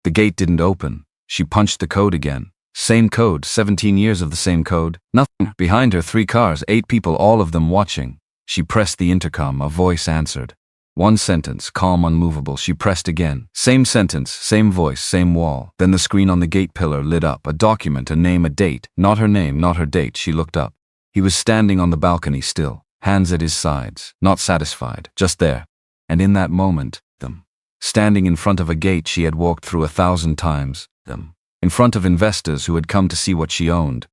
The gate didn't open. She punched the code again. Same code, 17 years of the same code. Nothing. Behind her, 3 cars, 8 people, all of them watching. She pressed the intercom. A voice answered. One sentence, calm, unmovable. She pressed again. Same sentence, same voice, same wall. Then the screen on the gate pillar lit up. A document, a name, a date. Not her name, not her date. She looked up. He was standing on the balcony still, hands at his sides, not satisfied, just there. And in that moment, standing in front of a gate she had walked through 1,000 times, in front of investors who had come to see what she owned,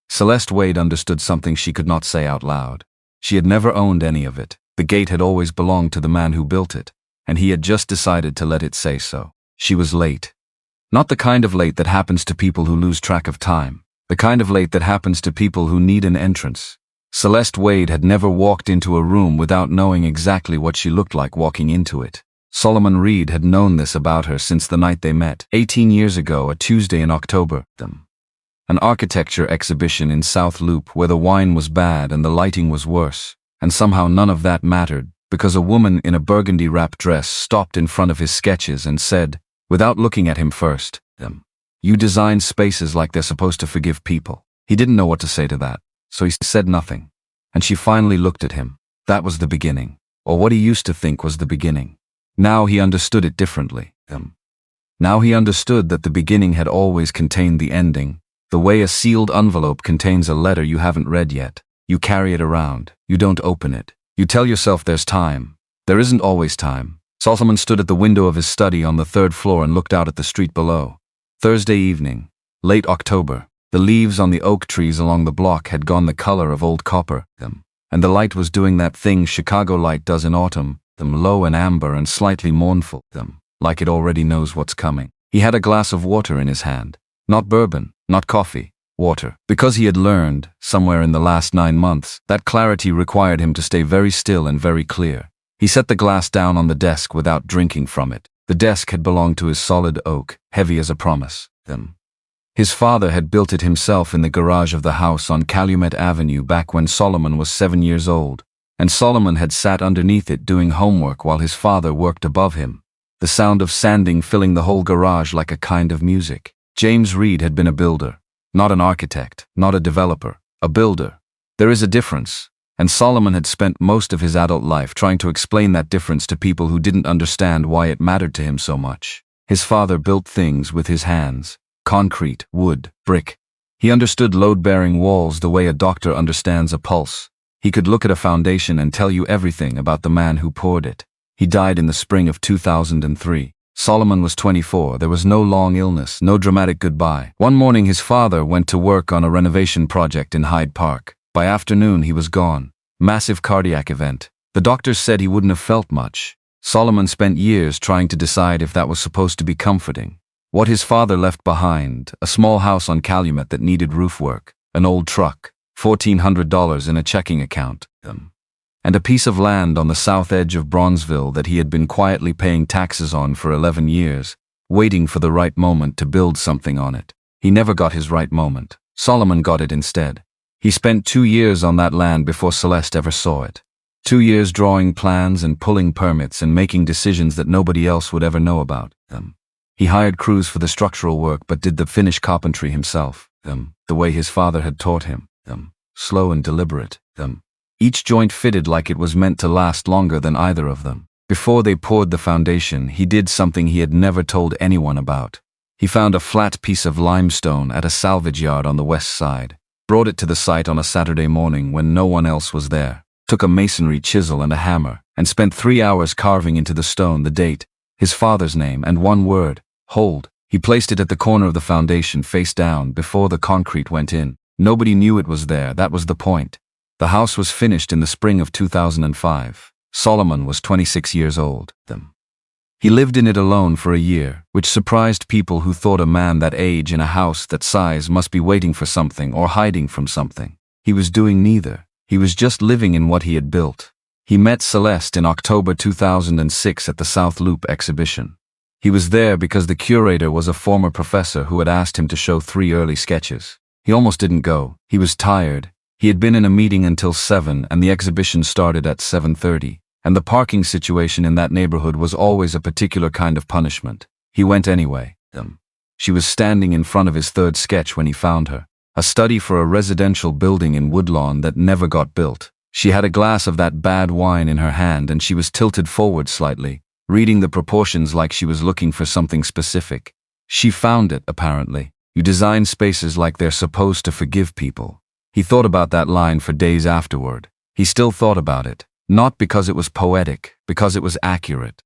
Celeste Wade understood something she could not say out loud. She had never owned any of it. The gate had always belonged to the man who built it, and he had just decided to let it say so. She was late. Not the kind of late that happens to people who lose track of time. The kind of late that happens to people who need an entrance. Celeste Wade had never walked into a room without knowing exactly what she looked like walking into it. Solomon Reed had known this about her since the night they met, 18 years ago, a Tuesday in October. An architecture exhibition in South Loop where the wine was bad and the lighting was worse, and somehow none of that mattered, because a woman in a burgundy wrap dress stopped in front of his sketches and said, without looking at him first, "You design spaces like they're supposed to forgive people." He didn't know what to say to that, so he said nothing. And she finally looked at him. That was the beginning, or what he used to think was the beginning. Now he understood it differently. Now he understood that the beginning had always contained the ending, the way a sealed envelope contains a letter you haven't read yet. You carry it around. You don't open it. You tell yourself there's time. There isn't always time. Solomon stood at the window of his study on the 3rd floor and looked out at the street below. Thursday evening, late October. The leaves on the oak trees along the block had gone the color of old copper, and the light was doing that thing Chicago light does in autumn, low and amber and slightly mournful, like it already knows what's coming. He had a glass of water in his hand. Not bourbon, not coffee, water. Because he had learned, somewhere in the last 9 months, that clarity required him to stay very still and very clear. He set the glass down on the desk without drinking from it. The desk had belonged to his solid oak, heavy as a promise. His father had built it himself in the garage of the house on Calumet Avenue back when Solomon was 7 years old, and Solomon had sat underneath it doing homework while his father worked above him, the sound of sanding filling the whole garage like a kind of music. James Reed had been a builder, not an architect, not a developer, a builder. There is a difference, and Solomon had spent most of his adult life trying to explain that difference to people who didn't understand why it mattered to him so much. His father built things with his hands. Concrete, wood, brick. He understood load-bearing walls the way a doctor understands a pulse. He could look at a foundation and tell you everything about the man who poured it. He died in the spring of 2003. Solomon was 24. There was no long illness, no dramatic goodbye. One morning his father went to work on a renovation project in Hyde Park. By afternoon he was gone. Massive cardiac event. The doctors said he wouldn't have felt much. Solomon spent years trying to decide if that was supposed to be comforting. What his father left behind, a small house on Calumet that needed roof work, an old truck, $1,400 in a checking account, and a piece of land on the south edge of Bronzeville that he had been quietly paying taxes on for 11 years, waiting for the right moment to build something on it. He never got his right moment. Solomon got it instead. He spent 2 years on that land before Celeste ever saw it. 2 years drawing plans and pulling permits and making decisions that nobody else would ever know about. He hired crews for the structural work but did the finish carpentry himself, the way his father had taught him, slow and deliberate. Each joint fitted like it was meant to last longer than either of them. Before they poured the foundation, he did something he had never told anyone about. He found a flat piece of limestone at a salvage yard on the west side, brought it to the site on a Saturday morning when no one else was there, took a masonry chisel and a hammer, and spent 3 hours carving into the stone the date, his father's name, and one word, hold. He placed it at the corner of the foundation face down before the concrete went in. Nobody knew it was there, that was the point. The house was finished in the spring of 2005. Solomon was 26 years old. He lived in it alone for a year, which surprised people who thought a man that age in a house that size must be waiting for something or hiding from something. He was doing neither. He was just living in what he had built. He met Celeste in October 2006 at the South Loop exhibition. He was there because the curator was a former professor who had asked him to show 3 early sketches. He almost didn't go. He was tired. He had been in a meeting until 7 and the exhibition started at 7:30, and the parking situation in that neighborhood was always a particular kind of punishment. He went anyway. She was standing in front of his third sketch when he found her. A study for a residential building in Woodlawn that never got built. She had a glass of that bad wine in her hand and she was tilted forward slightly, reading the proportions like she was looking for something specific. She found it, apparently. You design spaces like they're supposed to forgive people. He thought about that line for days afterward. He still thought about it, not because it was poetic, because it was accurate.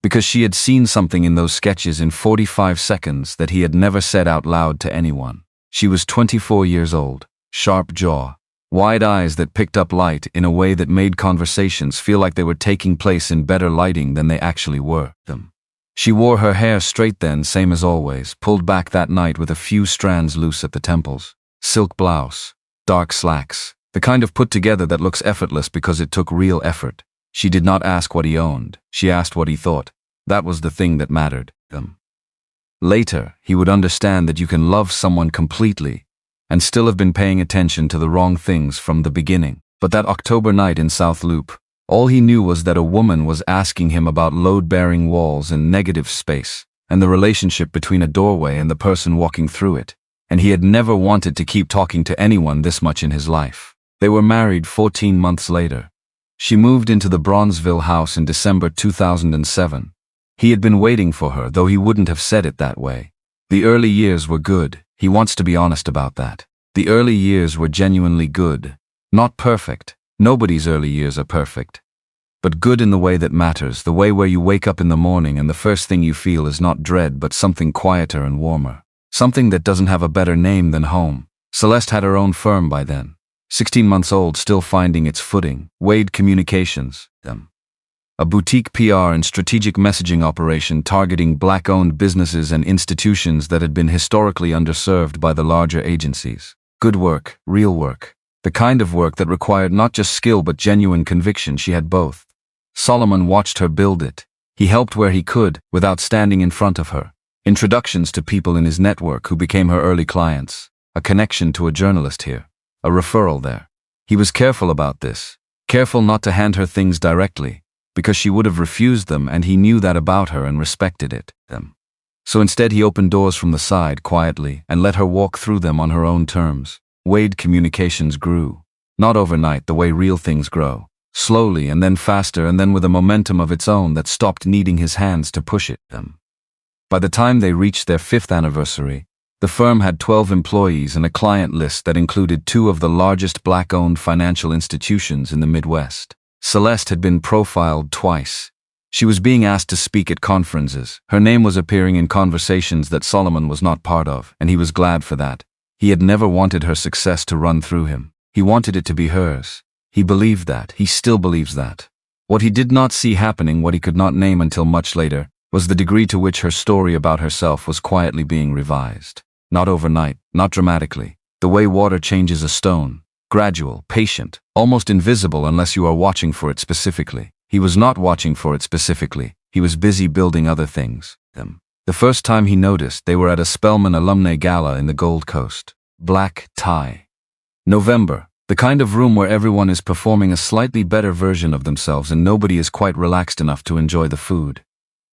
Because she had seen something in those sketches in 45 seconds that he had never said out loud to anyone. She was 24 years old, sharp jaw, wide eyes that picked up light in a way that made conversations feel like they were taking place in better lighting than they actually were. She wore her hair straight then, same as always, pulled back that night with a few strands loose at the temples. Silk blouse, dark slacks, the kind of put together that looks effortless because it took real effort. She did not ask what he owned, she asked what he thought. That was the thing that mattered. Later, he would understand that you can love someone completely and still have been paying attention to the wrong things from the beginning. But that October night in South Loop, all he knew was that a woman was asking him about load-bearing walls and negative space, and the relationship between a doorway and the person walking through it. And he had never wanted to keep talking to anyone this much in his life. They were married 14 months later. She moved into the Bronzeville house in December 2007. He had been waiting for her, though he wouldn't have said it that way. The early years were good. He wants to be honest about that. The early years were genuinely good. Not perfect. Nobody's early years are perfect. But good in the way that matters, the way where you wake up in the morning and the first thing you feel is not dread but something quieter and warmer. Something that doesn't have a better name than home. Celeste had her own firm by then. 16 months old, still finding its footing. Wade Communications. A boutique PR and strategic messaging operation targeting Black-owned businesses and institutions that had been historically underserved by the larger agencies. Good work, real work. The kind of work that required not just skill but genuine conviction. She had both. Solomon watched her build it. He helped where he could, without standing in front of her. Introductions to people in his network who became her early clients. A connection to a journalist here. A referral there. He was careful about this. Careful not to hand her things directly, because she would have refused them, and he knew that about her and respected it. So instead he opened doors from the side quietly and let her walk through them on her own terms. Wade Communications grew. Not overnight, the way real things grow. Slowly and then faster and then with a momentum of its own that stopped needing his hands to push it. By the time they reached their 5th anniversary, the firm had 12 employees and a client list that included 2 of the largest Black-owned financial institutions in the Midwest. Celeste had been profiled twice. She was being asked to speak at conferences. Her name was appearing in conversations that Solomon was not part of, and he was glad for that. He had never wanted her success to run through him. He wanted it to be hers. He believed that. He still believes that. What he did not see happening, what he could not name until much later, was the degree to which her story about herself was quietly being revised. Not overnight, not dramatically. The way water changes a stone. Gradual, patient, almost invisible unless you are watching for it specifically. He was not watching for it specifically. He was busy building other things. The first time he noticed, they were at a Spelman alumni gala in the Gold Coast. Black tie. November. The kind of room where everyone is performing a slightly better version of themselves and nobody is quite relaxed enough to enjoy the food.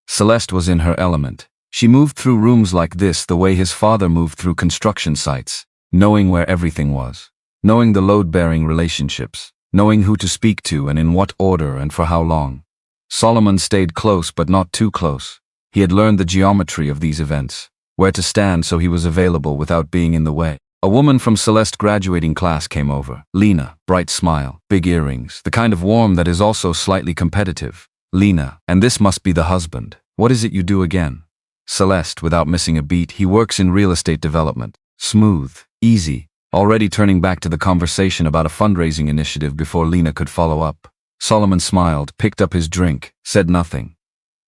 Celeste was in her element. She moved through rooms like this the way his father moved through construction sites, knowing where everything was. Knowing the load-bearing relationships, knowing who to speak to and in what order and for how long. Solomon stayed close but not too close. He had learned the geometry of these events, where to stand so he was available without being in the way. A woman from Celeste's graduating class came over. Lena, bright smile, big earrings, the kind of warm that is also slightly competitive. Lena, and this must be the husband. What is it you do again? Celeste, without missing a beat, he works in real estate development. Smooth, easy. Already turning back to the conversation about a fundraising initiative before Lena could follow up. Solomon smiled, picked up his drink, said nothing.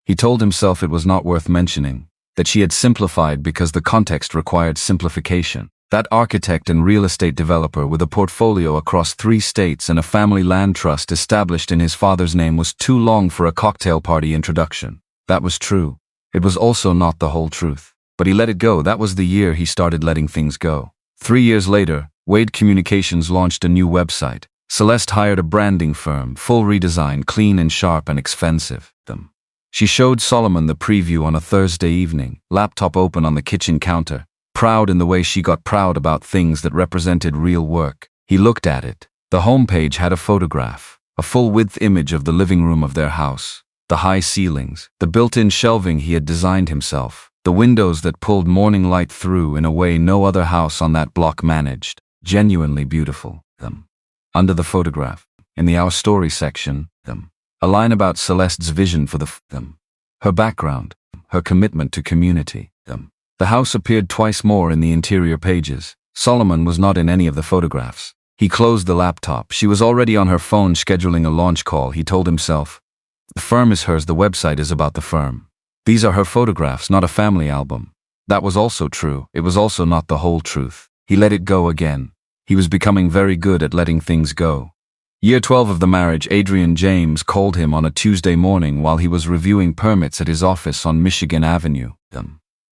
He told himself it was not worth mentioning, that she had simplified because the context required simplification. That architect and real estate developer with a portfolio across 3 states and a family land trust established in his father's name was too long for a cocktail party introduction. That was true. It was also not the whole truth. But he let it go. That was the year he started letting things go. 3 years later, Wade Communications launched a new website. Celeste hired a branding firm, full redesign, clean and sharp and expensive. She showed Solomon the preview on a Thursday evening, laptop open on the kitchen counter, proud in the way she got proud about things that represented real work. He looked at it. The homepage had a photograph, a full-width image of the living room of their house, the high ceilings, the built-in shelving he had designed himself, the windows that pulled morning light through in a way no other house on that block managed. Genuinely beautiful. Under the photograph, in the Our Story section, a line about Celeste's vision for her background, her commitment to community. The house appeared twice more in the interior pages. Solomon was not in any of the photographs. He closed the laptop. She was already on her phone scheduling a launch call. He told himself, the firm is hers, the website is about the firm. These are her photographs, not a family album. That was also true. It was also not the whole truth. He let it go again. He was becoming very good at letting things go. Year 12 of the marriage, Adrian James called him on a Tuesday morning while he was reviewing permits at his office on Michigan Avenue.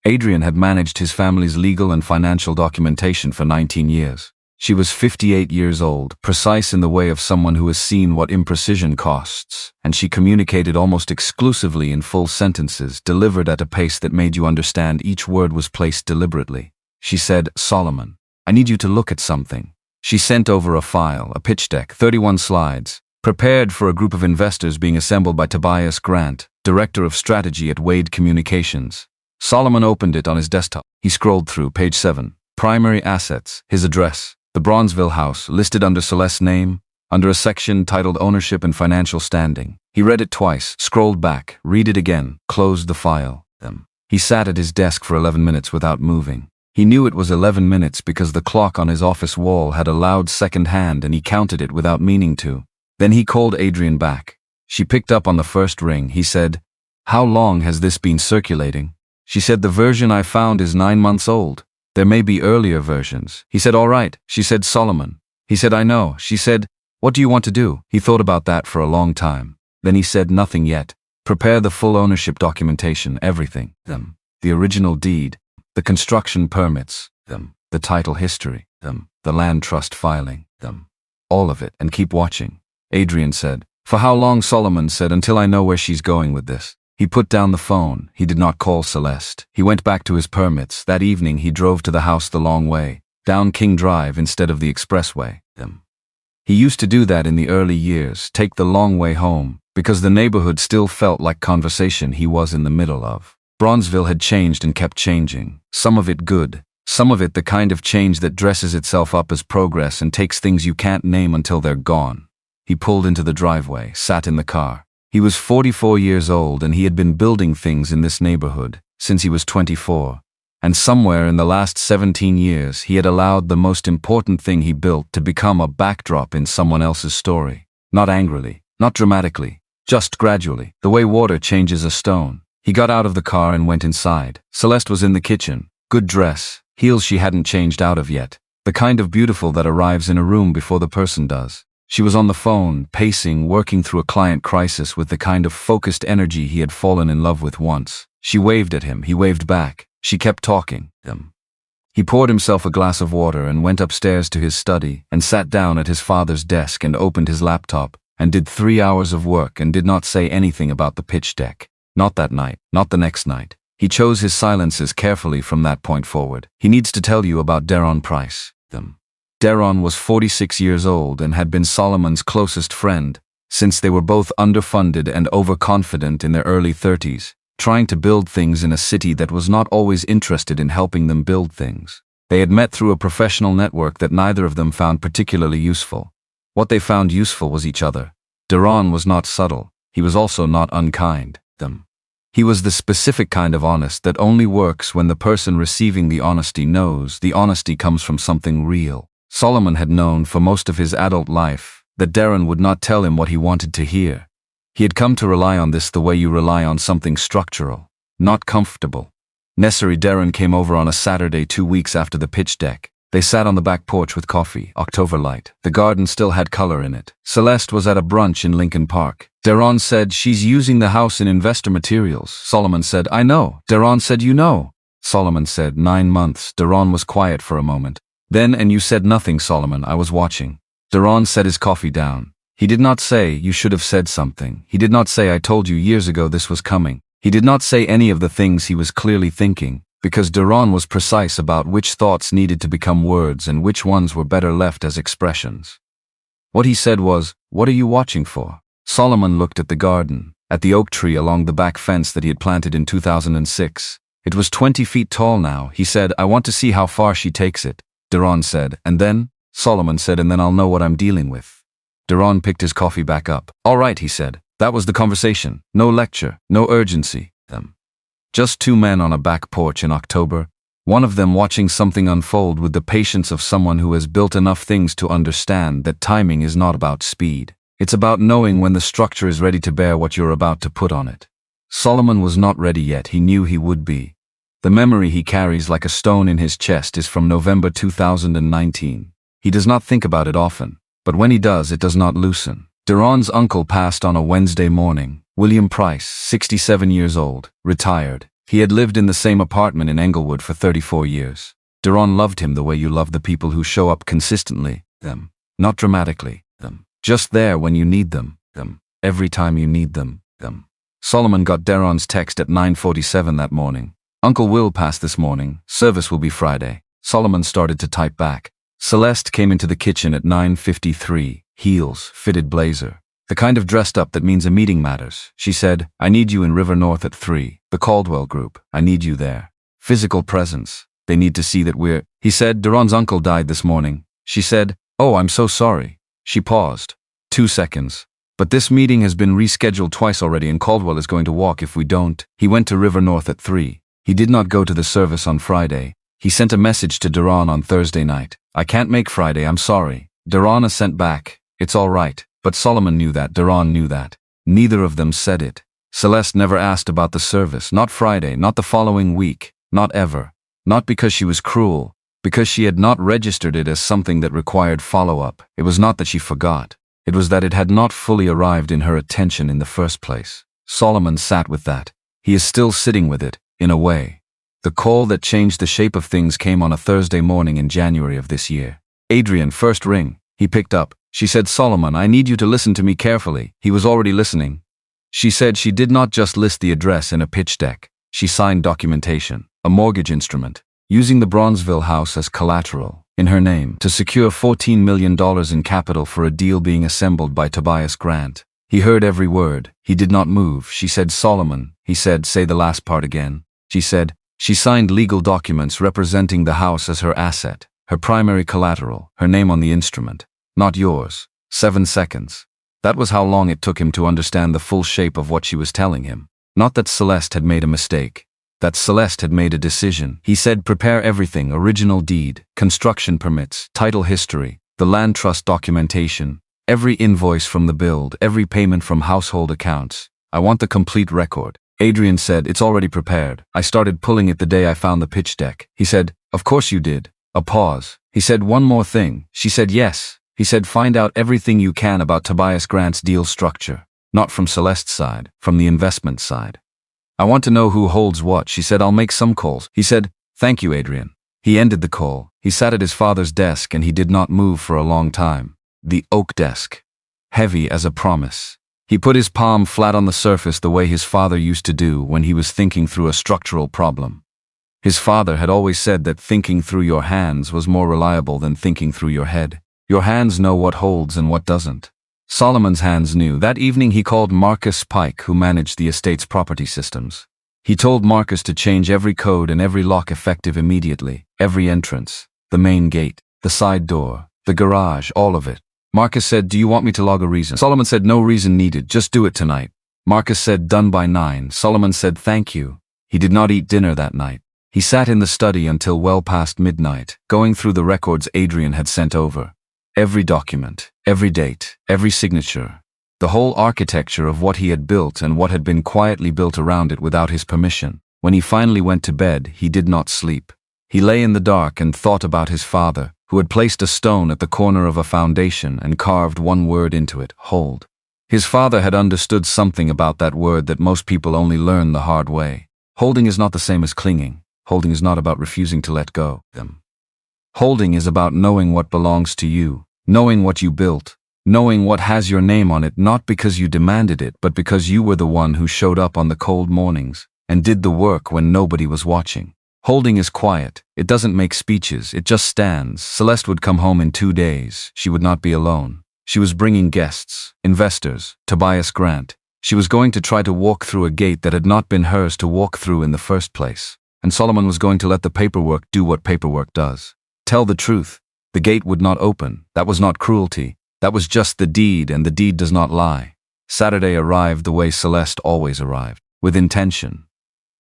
Adrian had managed his family's legal and financial documentation for 19 years. She was 58 years old, precise in the way of someone who has seen what imprecision costs, and she communicated almost exclusively in full sentences, delivered at a pace that made you understand each word was placed deliberately. She said, Solomon, I need you to look at something. She sent over a file, a pitch deck, 31 slides, prepared for a group of investors being assembled by Tobias Grant, Director of Strategy at Wade Communications. Solomon opened it on his desktop. He scrolled through page 7. Primary assets, his address, the Bronzeville house, listed under Celeste's name, under a section titled Ownership and Financial Standing. He read it twice, scrolled back, read it again, closed the file. He sat at his desk for 11 minutes without moving. He knew it was 11 minutes because the clock on his office wall had a loud second hand and he counted it without meaning to. Then he called Adrian back. She picked up on the first ring. He said, How long has this been circulating? She said, The version I found is 9 months old. There may be earlier versions. He said, All right. She said, Solomon. He said, I know. She said, What do you want to do? He thought about that for a long time. Then he said, Nothing yet. Prepare the full ownership documentation, everything. The original deed, the construction permits, the title history, the land trust filing, all of it, and keep watching. Adrian said. For how long? Solomon said, Until I know where she's going with this. He put down the phone. He did not call Celeste. He went back to his permits. That evening he drove to the house the long way, down King Drive instead of the expressway. He used to do that in the early years, take the long way home, because the neighborhood still felt like conversation he was in the middle of. Bronzeville had changed and kept changing, some of it good, some of it the kind of change that dresses itself up as progress and takes things you can't name until they're gone. He pulled into the driveway, sat in the car. He was 44 years old and he had been building things in this neighborhood since he was 24. And somewhere in the last 17 years he had allowed the most important thing he built to become a backdrop in someone else's story. Not angrily, not dramatically, just gradually, the way water changes a stone. He got out of the car and went inside. Celeste was in the kitchen. Good dress, heels she hadn't changed out of yet. The kind of beautiful that arrives in a room before the person does. She was on the phone, pacing, working through a client crisis with the kind of focused energy he had fallen in love with once. She waved at him, he waved back. She kept talking. He poured himself a glass of water and went upstairs to his study and sat down at his father's desk and opened his laptop and did 3 hours of work and did not say anything about the pitch deck. Not that night, not the next night. He chose his silences carefully from that point forward. He needs to tell you about Daron Price. Daron was 46 years old and had been Solomon's closest friend since they were both underfunded and overconfident in their early 30s, trying to build things in a city that was not always interested in helping them build things. They had met through a professional network that neither of them found particularly useful. What they found useful was each other. Daron was not subtle. He was also not unkind. He was the specific kind of honest that only works when the person receiving the honesty knows the honesty comes from something real. Solomon had known for most of his adult life that Daron would not tell him what he wanted to hear. He had come to rely on this the way you rely on something structural, not comfortable. Necessary. Daron came over on a Saturday 2 weeks after the pitch deck. They sat on the back porch with coffee, October light. The garden still had color in it. Celeste was at a brunch in Lincoln Park. Daron said, She's using the house in investor materials. Solomon said, I know. Daron said, You know. Solomon said, 9 months. Daron was quiet for a moment. Then, and you said nothing, Solomon. I was watching. Daron set his coffee down. He did not say, you should have said something. He did not say, I told you years ago this was coming. He did not say any of the things he was clearly thinking, because Duran was precise about which thoughts needed to become words and which ones were better left as expressions. What he said was, what are you watching for? Solomon looked at the garden, at the oak tree along the back fence that he had planted in 2006. It was 20 feet tall now. He said, I want to see how far she takes it. Duran said, and then? Solomon said, and then I'll know what I'm dealing with. Duran picked his coffee back up. All right, he said. That was the conversation. No lecture, no urgency. Just two men on a back porch in October, one of them watching something unfold with the patience of someone who has built enough things to understand that timing is not about speed. It's about knowing when the structure is ready to bear what you're about to put on it. Solomon was not ready yet. He knew he would be. The memory he carries like a stone in his chest is from November 2019. He does not think about it often, but when he does, it does not loosen. Duran's uncle passed on a Wednesday morning. William Price, 67 years old, retired. He had lived in the same apartment in Englewood for 34 years. Duran loved him the way you love the people who show up consistently, not dramatically, just there when you need them, every time you need them, Solomon got Duran's text at 9:47 that morning. Uncle Will passed this morning. Service will be Friday. Solomon started to type back. Celeste came into the kitchen at 9:53, heels, fitted blazer. The kind of dressed up that means a meeting matters. She said, I need you in River North at 3. The Caldwell Group. I need you there. Physical presence. They need to see that we're... He said, Duran's uncle died this morning. She said, oh, I'm so sorry. She paused. 2 seconds. But this meeting has been rescheduled twice already and Caldwell is going to walk if we don't. He went to River North at 3. He did not go to the service on Friday. He sent a message to Duran on Thursday night. I can't make Friday, I'm sorry. Duran sent back. It's all right. But Solomon knew that. Duran knew that. Neither of them said it. Celeste never asked about the service. Not Friday, not the following week, not ever. Not because she was cruel, because she had not registered it as something that required follow-up. It was not that she forgot. It was that it had not fully arrived in her attention in the first place. Solomon sat with that. He is still sitting with it, in a way. The call that changed the shape of things came on a Thursday morning in January of this year. Adrian, first ring. He picked up. She said, Solomon, I need you to listen to me carefully. He was already listening. She said she did not just list the address in a pitch deck. She signed documentation, a mortgage instrument, using the Bronzeville house as collateral, in her name, to secure $14 million in capital for a deal being assembled by Tobias Grant. He heard every word. He did not move. She said, Solomon. He said, say the last part again. She said, she signed legal documents representing the house as her asset, her primary collateral, her name on the instrument. Not yours. 7 seconds. That was how long it took him to understand the full shape of what she was telling him. Not that Celeste had made a mistake. That Celeste had made a decision. He said, prepare everything, original deed, construction permits, title history, the land trust documentation, every invoice from the build, every payment from household accounts. I want the complete record. Adrian said, it's already prepared. I started pulling it the day I found the pitch deck. He said, of course you did. A pause. He said, one more thing. She said, yes. He said, find out everything you can about Tobias Grant's deal structure. Not from Celeste's side, from the investment side. I want to know who holds what. She said, I'll make some calls. He said, thank you, Adrian. He ended the call. He sat at his father's desk and he did not move for a long time. The oak desk. Heavy as a promise. He put his palm flat on the surface the way his father used to do when he was thinking through a structural problem. His father had always said that thinking through your hands was more reliable than thinking through your head. Your hands know what holds and what doesn't. Solomon's hands knew. That evening he called Marcus Pike, who managed the estate's property systems. He told Marcus to change every code and every lock effective immediately, every entrance, the main gate, the side door, the garage, all of it. Marcus said, do you want me to log a reason? Solomon said, no reason needed, just do it tonight. Marcus said, done by 9. Solomon said, thank you. He did not eat dinner that night. He sat in the study until well past midnight, going through the records Adrian had sent over. Every document, every date, every signature, the whole architecture of what he had built and what had been quietly built around it without his permission. When he finally went to bed, he did not sleep. He lay in the dark and thought about his father, who had placed a stone at the corner of a foundation and carved one word into it, hold. His father had understood something about that word that most people only learn the hard way. Holding is not the same as clinging. Holding is not about refusing to let go. Holding is about knowing what belongs to you. Knowing what you built, knowing what has your name on it not because you demanded it but because you were the one who showed up on the cold mornings and did the work when nobody was watching. Holding is quiet. It doesn't make speeches. It just stands. Celeste would come home in 2 days. She would not be alone. She was bringing guests, investors, Tobias Grant. She was going to try to walk through a gate that had not been hers to walk through in the first place. And Solomon was going to let the paperwork do what paperwork does. Tell the truth. The gate would not open. That was not cruelty. That was just the deed, and the deed does not lie. Saturday arrived the way Celeste always arrived, with intention.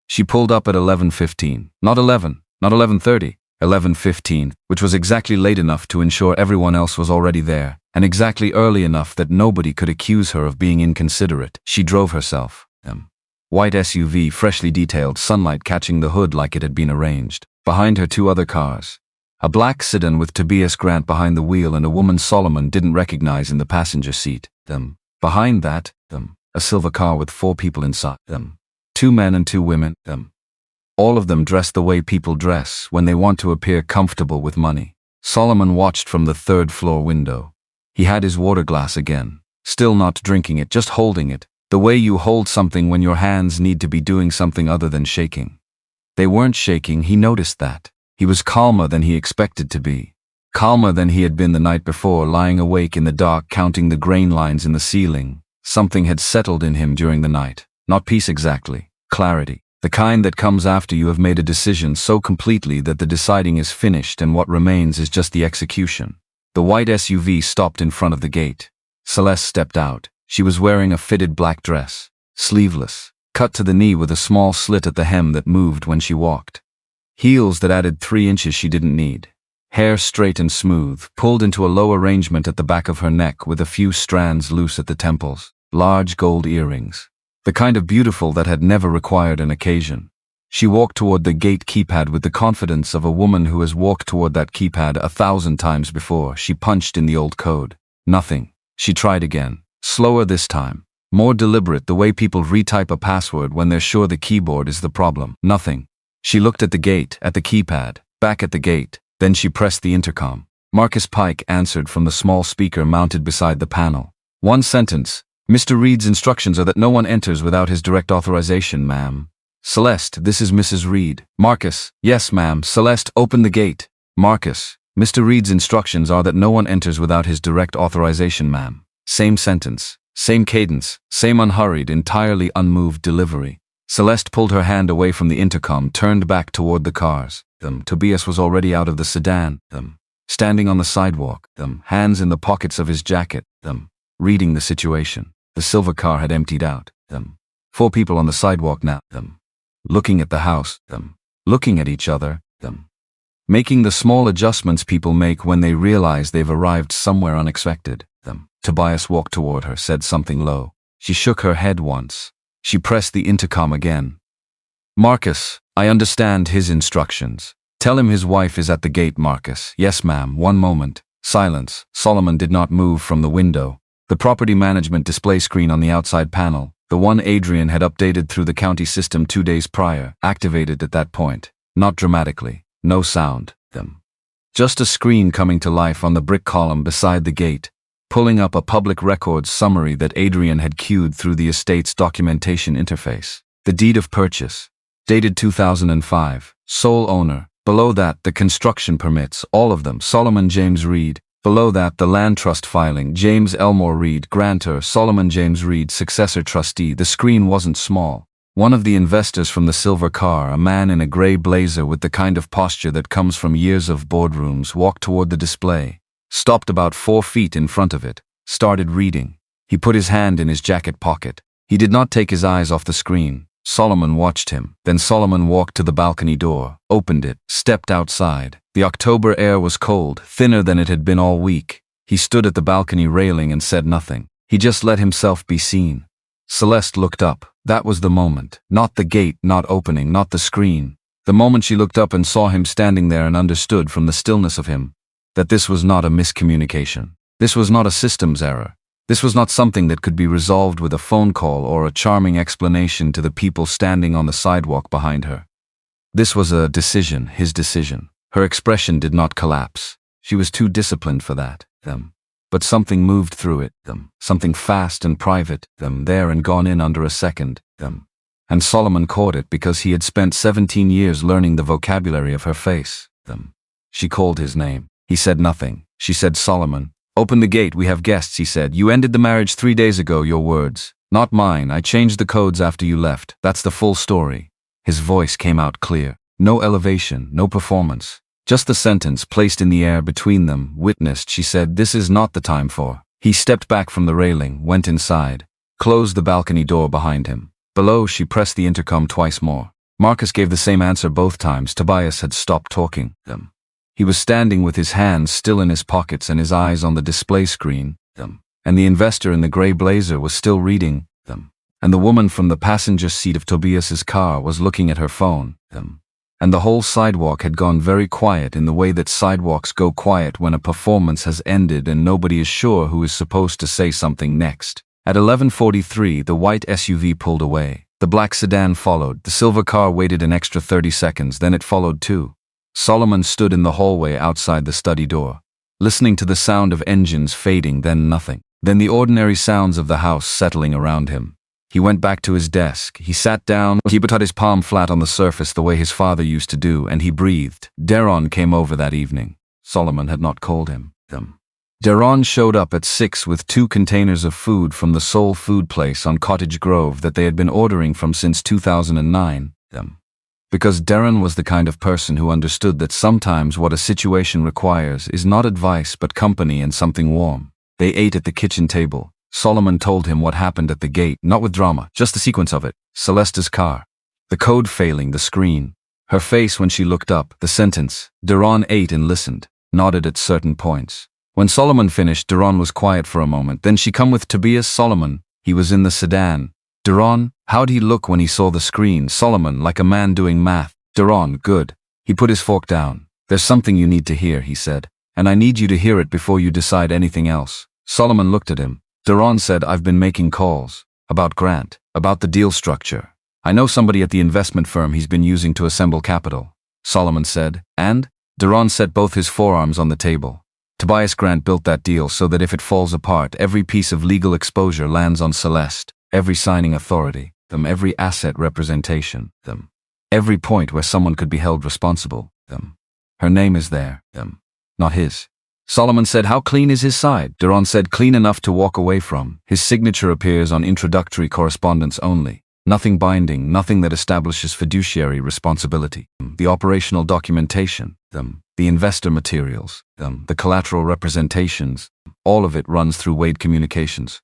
She pulled up at 11:15. Not 11, not 11:30, 11:15, which was exactly late enough to ensure everyone else was already there, and exactly early enough that nobody could accuse her of being inconsiderate. She drove herself. White SUV, freshly detailed, sunlight catching the hood like it had been arranged. Behind her 2 other cars. A black sedan with Tobias Grant behind the wheel and a woman Solomon didn't recognize in the passenger seat. Behind that, a silver car with 4 people inside. 2 men and 2 women. All of them dressed the way people dress when they want to appear comfortable with money. Solomon watched from the 3rd floor window. He had his water glass again, still not drinking it, just holding it, the way you hold something when your hands need to be doing something other than shaking. They weren't shaking, he noticed that. He was calmer than he expected to be. Calmer than he had been the night before, lying awake in the dark counting the grain lines in the ceiling. Something had settled in him during the night. Not peace exactly, clarity. The kind that comes after you have made a decision so completely that the deciding is finished and what remains is just the execution. The white SUV stopped in front of the gate. Celeste stepped out. She was wearing a fitted black dress, sleeveless, cut to the knee with a small slit at the hem that moved when she walked. Heels that added 3 inches she didn't need. Hair straight and smooth, pulled into a low arrangement at the back of her neck with a few strands loose at the temples. Large gold earrings. The kind of beautiful that had never required an occasion. She walked toward the gate keypad with the confidence of a woman who has walked toward that keypad 1,000 times before. She punched in the old code. Nothing. She tried again. Slower this time. More deliberate, the way people retype a password when they're sure the keyboard is the problem. Nothing. She looked at the gate, at the keypad, back at the gate. Then she pressed the intercom. Marcus Pike answered from the small speaker mounted beside the panel. 1 sentence. Mr. Reed's instructions are that no one enters without his direct authorization, ma'am. Celeste, this is Mrs. Reed. Marcus, yes, ma'am. Celeste, open the gate. Marcus, Mr. Reed's instructions are that no one enters without his direct authorization, ma'am. Same sentence, same cadence, same unhurried, entirely unmoved delivery. Celeste pulled her hand away from the intercom, turned back toward the cars. Tobias was already out of the sedan. Standing on the sidewalk. Hands in the pockets of his jacket. Reading the situation. The silver car had emptied out. 4 people on the sidewalk now. Looking at the house. Looking at each other. Making the small adjustments people make when they realize they've arrived somewhere unexpected. Tobias walked toward her, said something low. She shook her head once. She pressed the intercom again. Marcus, I understand his instructions. Tell him his wife is at the gate, Marcus. Yes, ma'am. 1 moment. Silence. Solomon did not move from the window. The property management display screen on the outside panel, the one Adrian had updated through the county system 2 days prior, activated at that point. Not dramatically. No sound. Just a screen coming to life on the brick column beside the gate, pulling up a public records summary that Adrian had queued through the estate's documentation interface. The deed of purchase. Dated 2005. Sole owner. Below that, the construction permits, all of them, Solomon James Reed. Below that, the land trust filing, James Elmore Reed, grantor, Solomon James Reed, successor trustee. The screen wasn't small. One of the investors from the silver car, a man in a gray blazer with the kind of posture that comes from years of boardrooms, walked toward the display, stopped about 4 feet in front of it, started reading. He put his hand in his jacket pocket. He did not take his eyes off the screen. Solomon watched him. Then Solomon walked to the balcony door, opened it, stepped outside. The October air was cold, thinner than it had been all week. He stood at the balcony railing and said nothing. He just let himself be seen. Celeste looked up. That was the moment. Not the gate, not opening, not the screen. The moment she looked up and saw him standing there and understood from the stillness of him that this was not a miscommunication. This was not a systems error. This was not something that could be resolved with a phone call or a charming explanation to the people standing on the sidewalk behind her. This was a decision, his decision. Her expression did not collapse. She was too disciplined for that. But something moved through it, something fast and private, there and gone in under a second, And Solomon caught it because he had spent 17 years learning the vocabulary of her face, She called his name. He said nothing. She said, Solomon. Open the gate, we have guests, he said. You ended the marriage 3 days ago, your words. Not mine, I changed the codes after you left. That's the full story. His voice came out clear. No elevation, no performance. Just the sentence placed in the air between them, witnessed, she said, this is not the time for. He stepped back from the railing, went inside, closed the balcony door behind him. Below, she pressed the intercom twice more. Marcus gave the same answer both times. Tobias had stopped talking. He was standing with his hands still in his pockets and his eyes on the display screen, And the investor in the gray blazer was still reading, And the woman from the passenger seat of Tobias's car was looking at her phone, And the whole sidewalk had gone very quiet in the way that sidewalks go quiet when a performance has ended and nobody is sure who is supposed to say something next. At 11:43, the white SUV pulled away. The black sedan followed. The silver car waited an extra 30 seconds, then it followed too. Solomon stood in the hallway outside the study door, listening to the sound of engines fading, then nothing. Then the ordinary sounds of the house settling around him. He went back to his desk. He sat down. He put his palm flat on the surface the way his father used to do, and he breathed. Deron came over that evening. Solomon had not called him. Deron showed up at 6 with 2 containers of food from the Soul Food place on Cottage Grove that they had been ordering from since 2009. Because Deron was the kind of person who understood that sometimes what a situation requires is not advice but company and something warm. They ate at the kitchen table. Solomon told him what happened at the gate, not with drama, just the sequence of it. Celeste's car. The code failing, the screen. Her face when she looked up, the sentence. Deron ate and listened, nodded at certain points. When Solomon finished, Deron was quiet for a moment. Then she come with Tobias. Solomon. He was in the sedan. Deron, how'd he look when he saw the screen? Solomon, like a man doing math. Deron, good. He put his fork down. There's something you need to hear, he said. And I need you to hear it before you decide anything else. Solomon looked at him. Deron said, I've been making calls. About Grant. About the deal structure. I know somebody at the investment firm he's been using to assemble capital. Solomon said, and? Deron set both his forearms on the table. Tobias Grant built that deal so that if it falls apart, every piece of legal exposure lands on Celeste, every signing authority, every asset representation, every point where someone could be held responsible, Her name is there, not his. Solomon said, how clean is his side? Deron said, clean enough to walk away from. His signature appears on introductory correspondence only. Nothing binding, nothing that establishes fiduciary responsibility. The operational documentation, the investor materials, the collateral representations, all of it runs through Wade Communications,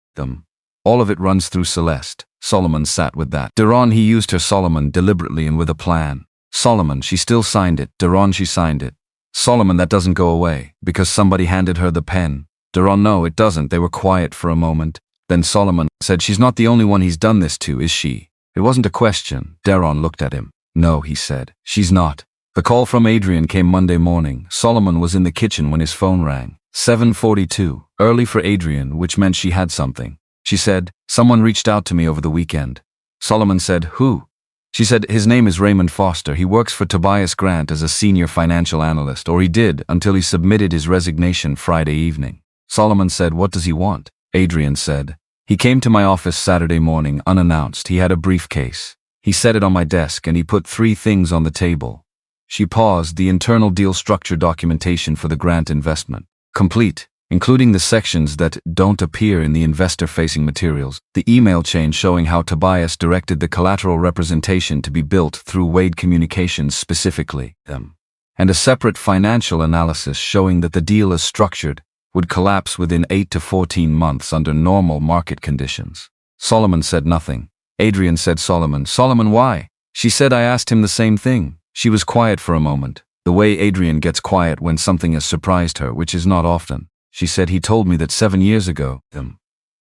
all of it runs through Celeste. Solomon sat with that. Deron, he used her. Solomon, deliberately and with a plan. Solomon, she still signed it. Deron, she signed it. Solomon, that doesn't go away, because somebody handed her the pen. Deron, no, it doesn't. They were quiet for a moment. Then Solomon said, she's not the only one he's done this to, is she? It wasn't a question. Deron looked at him. No, he said. She's not. The call from Adrian came Monday morning. Solomon was in the kitchen when his phone rang. 7:42. Early for Adrian, which meant she had something. She said, someone reached out to me over the weekend. Solomon said, who? She said, his name is Raymond Foster. He works for Tobias Grant as a senior financial analyst, or he did until he submitted his resignation Friday evening. Solomon said, what does he want? Adrian said, he came to my office Saturday morning unannounced. He had a briefcase. He set it on my desk and he put 3 things on the table. She paused. The internal deal structure documentation for the Grant investment. Complete, including the sections that don't appear in the investor-facing materials, the email chain showing how Tobias directed the collateral representation to be built through Wade Communications specifically, and a separate financial analysis showing that the deal as structured would collapse within 8 to 14 months under normal market conditions. Solomon said nothing. Adrian said, Solomon, why? She said, I asked him the same thing. She was quiet for a moment, the way Adrian gets quiet when something has surprised her, which is not often. She said, he told me that 7 years ago,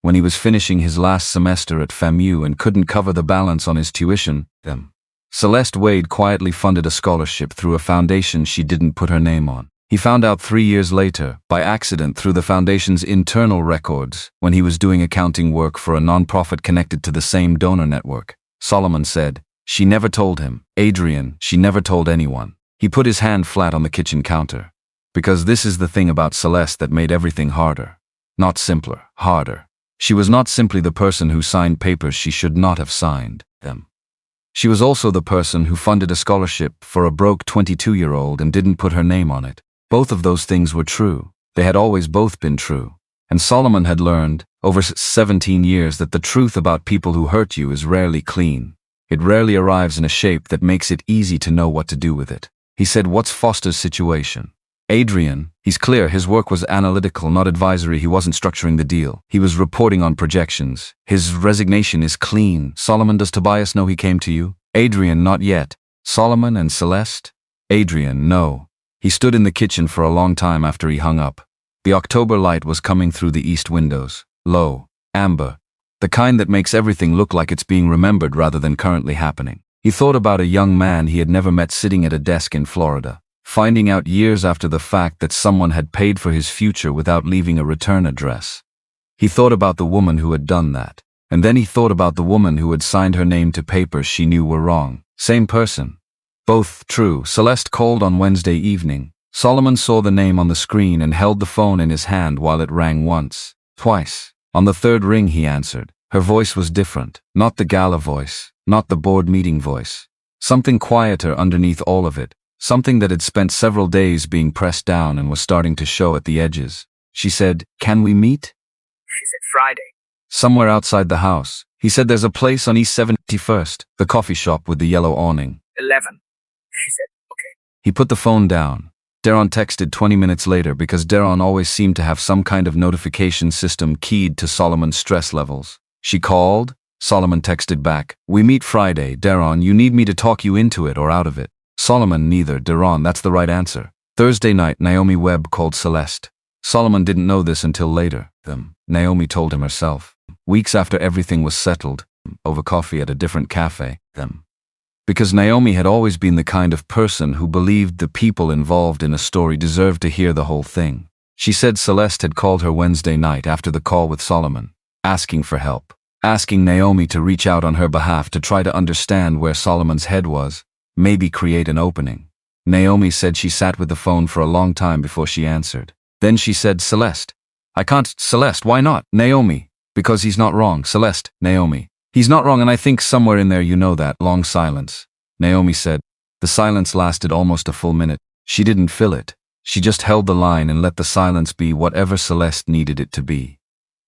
when he was finishing his last semester at FAMU and couldn't cover the balance on his tuition, Celeste Wade quietly funded a scholarship through a foundation she didn't put her name on. He found out 3 years later, by accident through the foundation's internal records, when he was doing accounting work for a nonprofit connected to the same donor network. Solomon said, she never told him. Adrian, she never told anyone. He put his hand flat on the kitchen counter. Because this is the thing about Celeste that made everything harder. not simpler, harder. She was not simply the person who signed papers she should not have signed them. She was also the person who funded a scholarship for a broke 22-year-old and didn't put her name on it. Both of those things were true. They had always both been true. And Solomon had learned, over 17 years, that the truth about people who hurt you is rarely clean. It rarely arrives in a shape that makes it easy to know what to do with it. He said, "What's Foster's situation?" "Adrian, he's clear. His work was analytical, not advisory. He wasn't structuring the deal. He was reporting on projections. His resignation is clean." "Solomon, does Tobias know he came to you?" "Adrian, not yet." "Solomon and Celeste?" "Adrian, no." He stood in the kitchen for a long time after he hung up. The October light was coming through the east windows, low, amber, the kind that makes everything look like it's being remembered rather than currently happening. He thought about a young man he had never met sitting at a desk in Florida, finding out years after the fact that someone had paid for his future without leaving a return address. He thought about the woman who had done that, and then he thought about the woman who had signed her name to papers she knew were wrong. Same person. Both true. Celeste called on Wednesday evening. Solomon saw the name on the screen and held the phone in his hand while it rang once, twice. On the third ring he answered. Her voice was different, not the gala voice, not the board meeting voice. Something quieter underneath all of it, something that had spent several days being pressed down and was starting to show at the edges. She said, "Can we meet?" She said Friday. "Somewhere outside the house." He said, "There's a place on East 71st, the coffee shop with the yellow awning." 11. She said, okay. He put the phone down. Daron texted 20 minutes later because Daron always seemed to have some kind of notification system keyed to Solomon's stress levels. "She called?" Solomon texted back, "We meet Friday. Daron, you need me to talk you into it or out of it?" Solomon, neither. Daron, that's the right answer. Thursday night, Naomi Webb called Celeste. Solomon didn't know this until later. Naomi told him herself. Weeks after everything was settled, over coffee at a different cafe. Because Naomi had always been the kind of person who believed the people involved in a story deserved to hear the whole thing. She said Celeste had called her Wednesday night after the call with Solomon, asking for help, asking Naomi to reach out on her behalf to try to understand where Solomon's head was, maybe create an opening. Naomi said she sat with the phone for a long time before she answered. Then she said, "Celeste." "I can't." "Celeste, why not?" "Naomi." "Because he's not wrong." "Celeste." "Naomi." "He's not wrong, and I think somewhere in there you know that." Long silence. Naomi said. The silence lasted almost a full minute. She didn't fill it. She just held the line and let the silence be whatever Celeste needed it to be.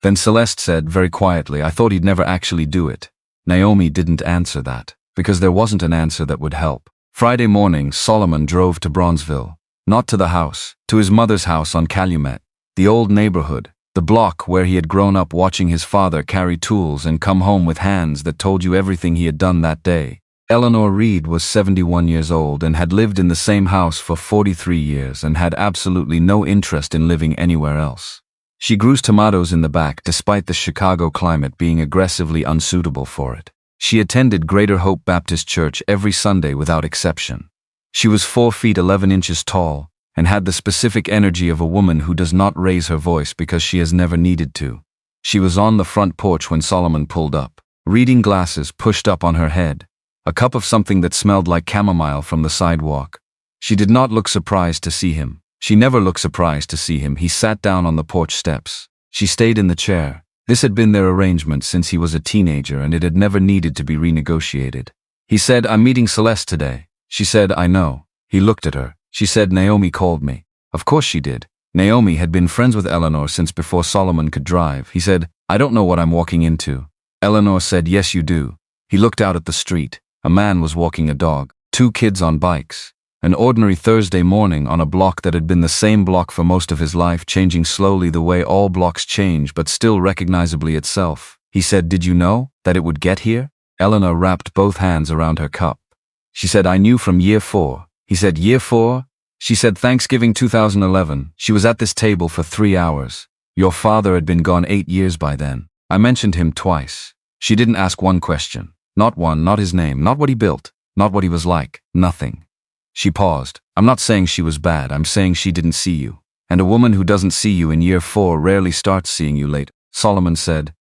Then Celeste said, very quietly, "I thought he'd never actually do it." Naomi didn't answer that, because there wasn't an answer that would help. Friday morning, Solomon drove to Bronzeville. Not to the house, to his mother's house on Calumet, the old neighborhood, the block where he had grown up watching his father carry tools and come home with hands that told you everything he had done that day. Eleanor Reed was 71 years old and had lived in the same house for 43 years and had absolutely no interest in living anywhere else. She grew tomatoes in the back despite the Chicago climate being aggressively unsuitable for it. She attended Greater Hope Baptist Church every Sunday without exception. She was 4 feet 11 inches tall and had the specific energy of a woman who does not raise her voice because she has never needed to. She was on the front porch when Solomon pulled up, reading glasses pushed up on her head, a cup of something that smelled like chamomile from the sidewalk. She did not look surprised to see him. She never looked surprised to see him. He sat down on the porch steps. She stayed in the chair. This had been their arrangement since he was a teenager and it had never needed to be renegotiated. He said, "I'm meeting Celeste today." She said, "I know." He looked at her. She said, "Naomi called me." Of course she did. Naomi had been friends with Eleanor since before Solomon could drive. He said, "I don't know what I'm walking into." Eleanor said, "Yes, you do." He looked out at the street. A man was walking a dog. 2 kids on bikes. An ordinary Thursday morning on a block that had been the same block for most of his life, changing slowly the way all blocks change but still recognizably itself. He said, "Did you know that it would get here?" Eleanor wrapped both hands around her cup. She said, "I knew from year 4. He said, "Year 4? She said, "Thanksgiving 2011. She was at this table for 3 hours. Your father had been gone 8 years by then. I mentioned him twice." She didn't ask one question. Not one, not his name, not what he built, not what he was like, nothing. She paused. "I'm not saying she was bad, I'm saying she didn't see you. And a woman who doesn't see you in year 4 rarely starts seeing you late." Solomon said,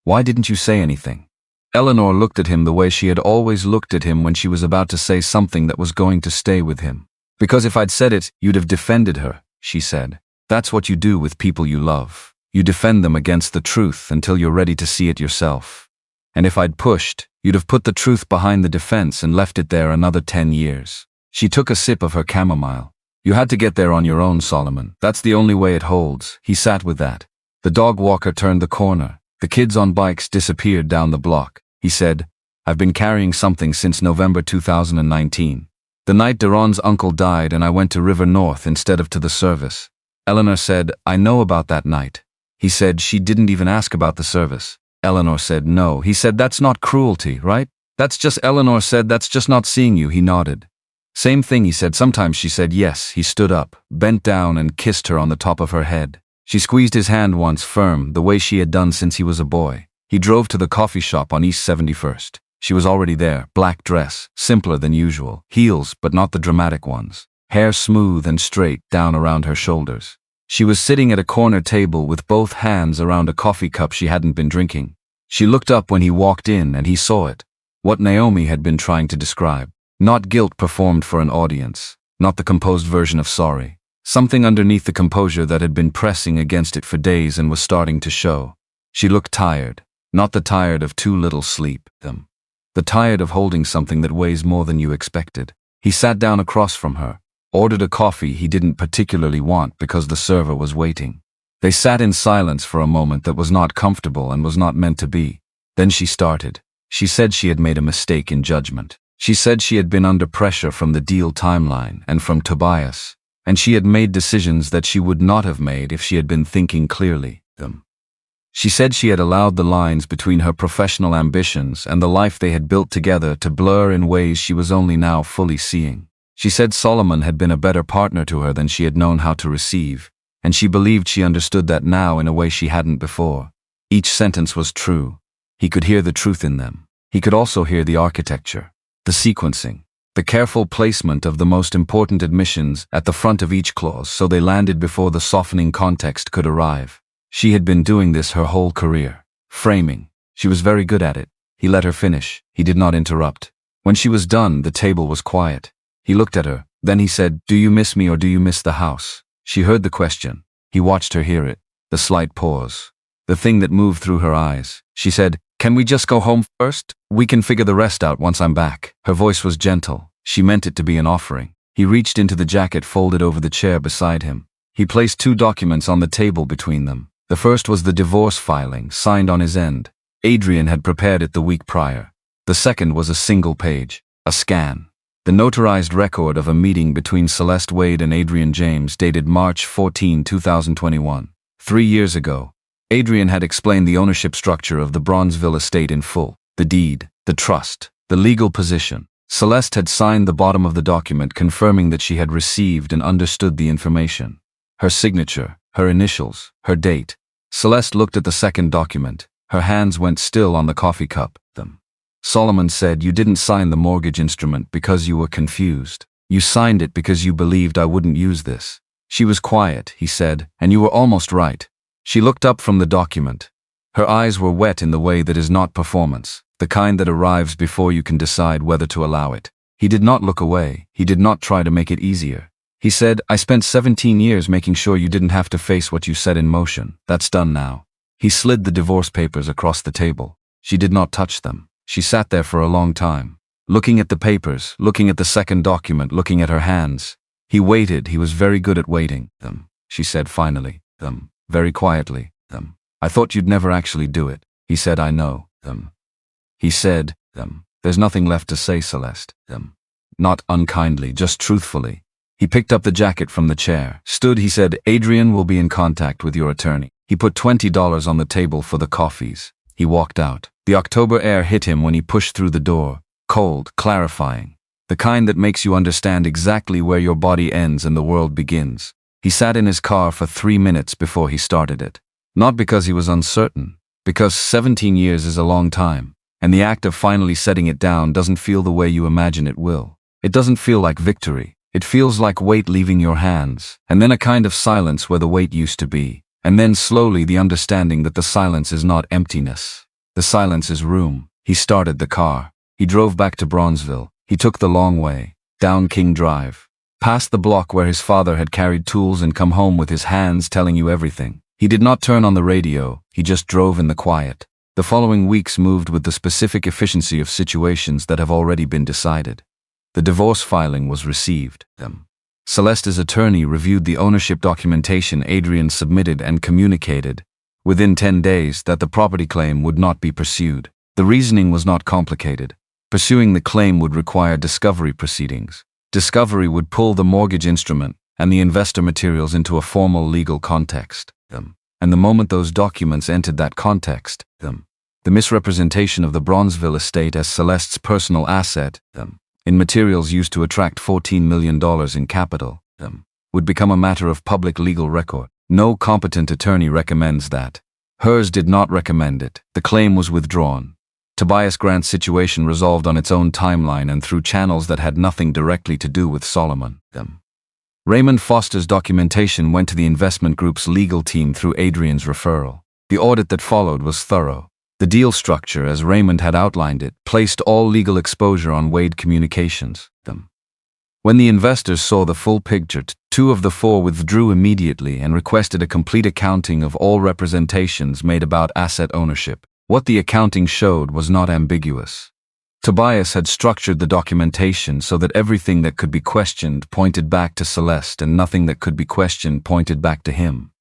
"Why didn't you say anything?" Eleanor looked at him the way she had always looked at him when she was about to say something that was going to stay with him. "Because if I'd said it, you'd have defended her," she said. "That's what you do with people you love. You defend them against the truth until you're ready to see it yourself. And if I'd pushed, you'd have put the truth behind the defense and left it there another 10 years. She took a sip of her chamomile. You had to get there on your own, Solomon. That's the only way it holds. He sat with that. The dog walker turned the corner. The kids on bikes disappeared down the block. He said, I've been carrying something since November 2019. The night Daron's uncle died and I went to River North instead of to the service. Eleanor said, I know about that night. He said she didn't even ask about the service. Eleanor said no. He said that's not cruelty, right? Eleanor said that's just not seeing you. He nodded. Same thing, he said. Sometimes she said yes. He stood up, bent down and kissed her on the top of her head. She squeezed his hand once firm, the way she had done since he was a boy. He drove to the coffee shop on East 71st. She was already there, black dress, simpler than usual, heels but not the dramatic ones, hair smooth and straight down around her shoulders. She was sitting at a corner table with both hands around a coffee cup she hadn't been drinking. She looked up when he walked in and he saw it. What Naomi had been trying to describe. Not guilt performed for an audience, not the composed version of sorry. Something underneath the composure that had been pressing against it for days and was starting to show. She looked tired, not the tired of too little sleep, the tired of holding something that weighs more than you expected. He sat down across from her, ordered a coffee he didn't particularly want because the server was waiting. They sat in silence for a moment that was not comfortable and was not meant to be. Then she started. She said she had made a mistake in judgment. She said she had been under pressure from the deal timeline and from Tobias, and she had made decisions that she would not have made if she had been thinking clearly. She said she had allowed the lines between her professional ambitions and the life they had built together to blur in ways she was only now fully seeing. She said Solomon had been a better partner to her than she had known how to receive, and she believed she understood that now in a way she hadn't before. Each sentence was true. He could hear the truth in them. He could also hear the architecture, the sequencing, the careful placement of the most important admissions at the front of each clause so they landed before the softening context could arrive. She had been doing this her whole career. Framing. She was very good at it. He let her finish. He did not interrupt. When she was done, the table was quiet. He looked at her. Then he said, Do you miss me or do you miss the house? She heard the question. He watched her hear it. The slight pause. The thing that moved through her eyes. She said, Can we just go home first? We can figure the rest out once I'm back. Her voice was gentle. She meant it to be an offering. He reached into the jacket folded over the chair beside him. He placed 2 documents on the table between them. The first was the divorce filing, signed on his end. Adrian had prepared it the week prior. The second was a single page, a scan. The notarized record of a meeting between Celeste Wade and Adrian James dated March 14, 2021. 3 years ago, Adrian had explained the ownership structure of the Bronzeville estate in full. The deed, the trust, the legal position. Celeste had signed the bottom of the document confirming that she had received and understood the information. Her signature, her initials, her date. Celeste looked at the second document. Her hands went still on the coffee cup. Solomon said, You didn't sign the mortgage instrument because you were confused. You signed it because you believed I wouldn't use this. She was quiet, he said, and you were almost right. She looked up from the document. Her eyes were wet in the way that is not performance, the kind that arrives before you can decide whether to allow it. He did not look away. He did not try to make it easier. He said, I spent 17 years making sure you didn't have to face what you set in motion. That's done now. He slid the divorce papers across the table. She did not touch them. She sat there for a long time, looking at the papers, looking at the second document, looking at her hands. He waited. He was very good at waiting. She said finally, very quietly, I thought you'd never actually do it. He said, I know, He said, there's nothing left to say, Celeste, Not unkindly, just truthfully. He picked up the jacket from the chair, stood. He said, Adrian will be in contact with your attorney. He put $20 on the table for the coffees. He walked out. The October air hit him when he pushed through the door, cold, clarifying, the kind that makes you understand exactly where your body ends and the world begins. He sat in his car for 3 minutes before he started it. Not because he was uncertain, because 17 years is a long time, and the act of finally setting it down doesn't feel the way you imagine it will. It doesn't feel like victory. It feels like weight leaving your hands, and then a kind of silence where the weight used to be, and then slowly the understanding that the silence is not emptiness. The silence is room. He started the car. He drove back to Bronzeville. He took the long way, down King Drive, past the block where his father had carried tools and come home with his hands telling you everything. He did not turn on the radio, he just drove in the quiet. The following weeks moved with the specific efficiency of situations that have already been decided. The divorce filing was received. Celeste's attorney reviewed the ownership documentation Adrian submitted and communicated, within 10 days, that the property claim would not be pursued. The reasoning was not complicated. Pursuing the claim would require discovery proceedings. Discovery would pull the mortgage instrument and the investor materials into a formal legal context. And the moment those documents entered that context, the misrepresentation of the Bronzeville estate as Celeste's personal asset, in materials used to attract $14 million in capital, would become a matter of public legal record. No competent attorney recommends that. Hers did not recommend it. The claim was withdrawn. Tobias Grant's situation resolved on its own timeline and through channels that had nothing directly to do with Solomon. Raymond Foster's documentation went to the investment group's legal team through Adrian's referral. The audit that followed was thorough. The deal structure, as Raymond had outlined it, placed all legal exposure on Wade Communications. When the investors saw the full picture, 2 of the 4 withdrew immediately and requested a complete accounting of all representations made about asset ownership. What the accounting showed was not ambiguous. Tobias had structured the documentation so that everything that could be questioned pointed back to Celeste and nothing that could be questioned pointed back to him.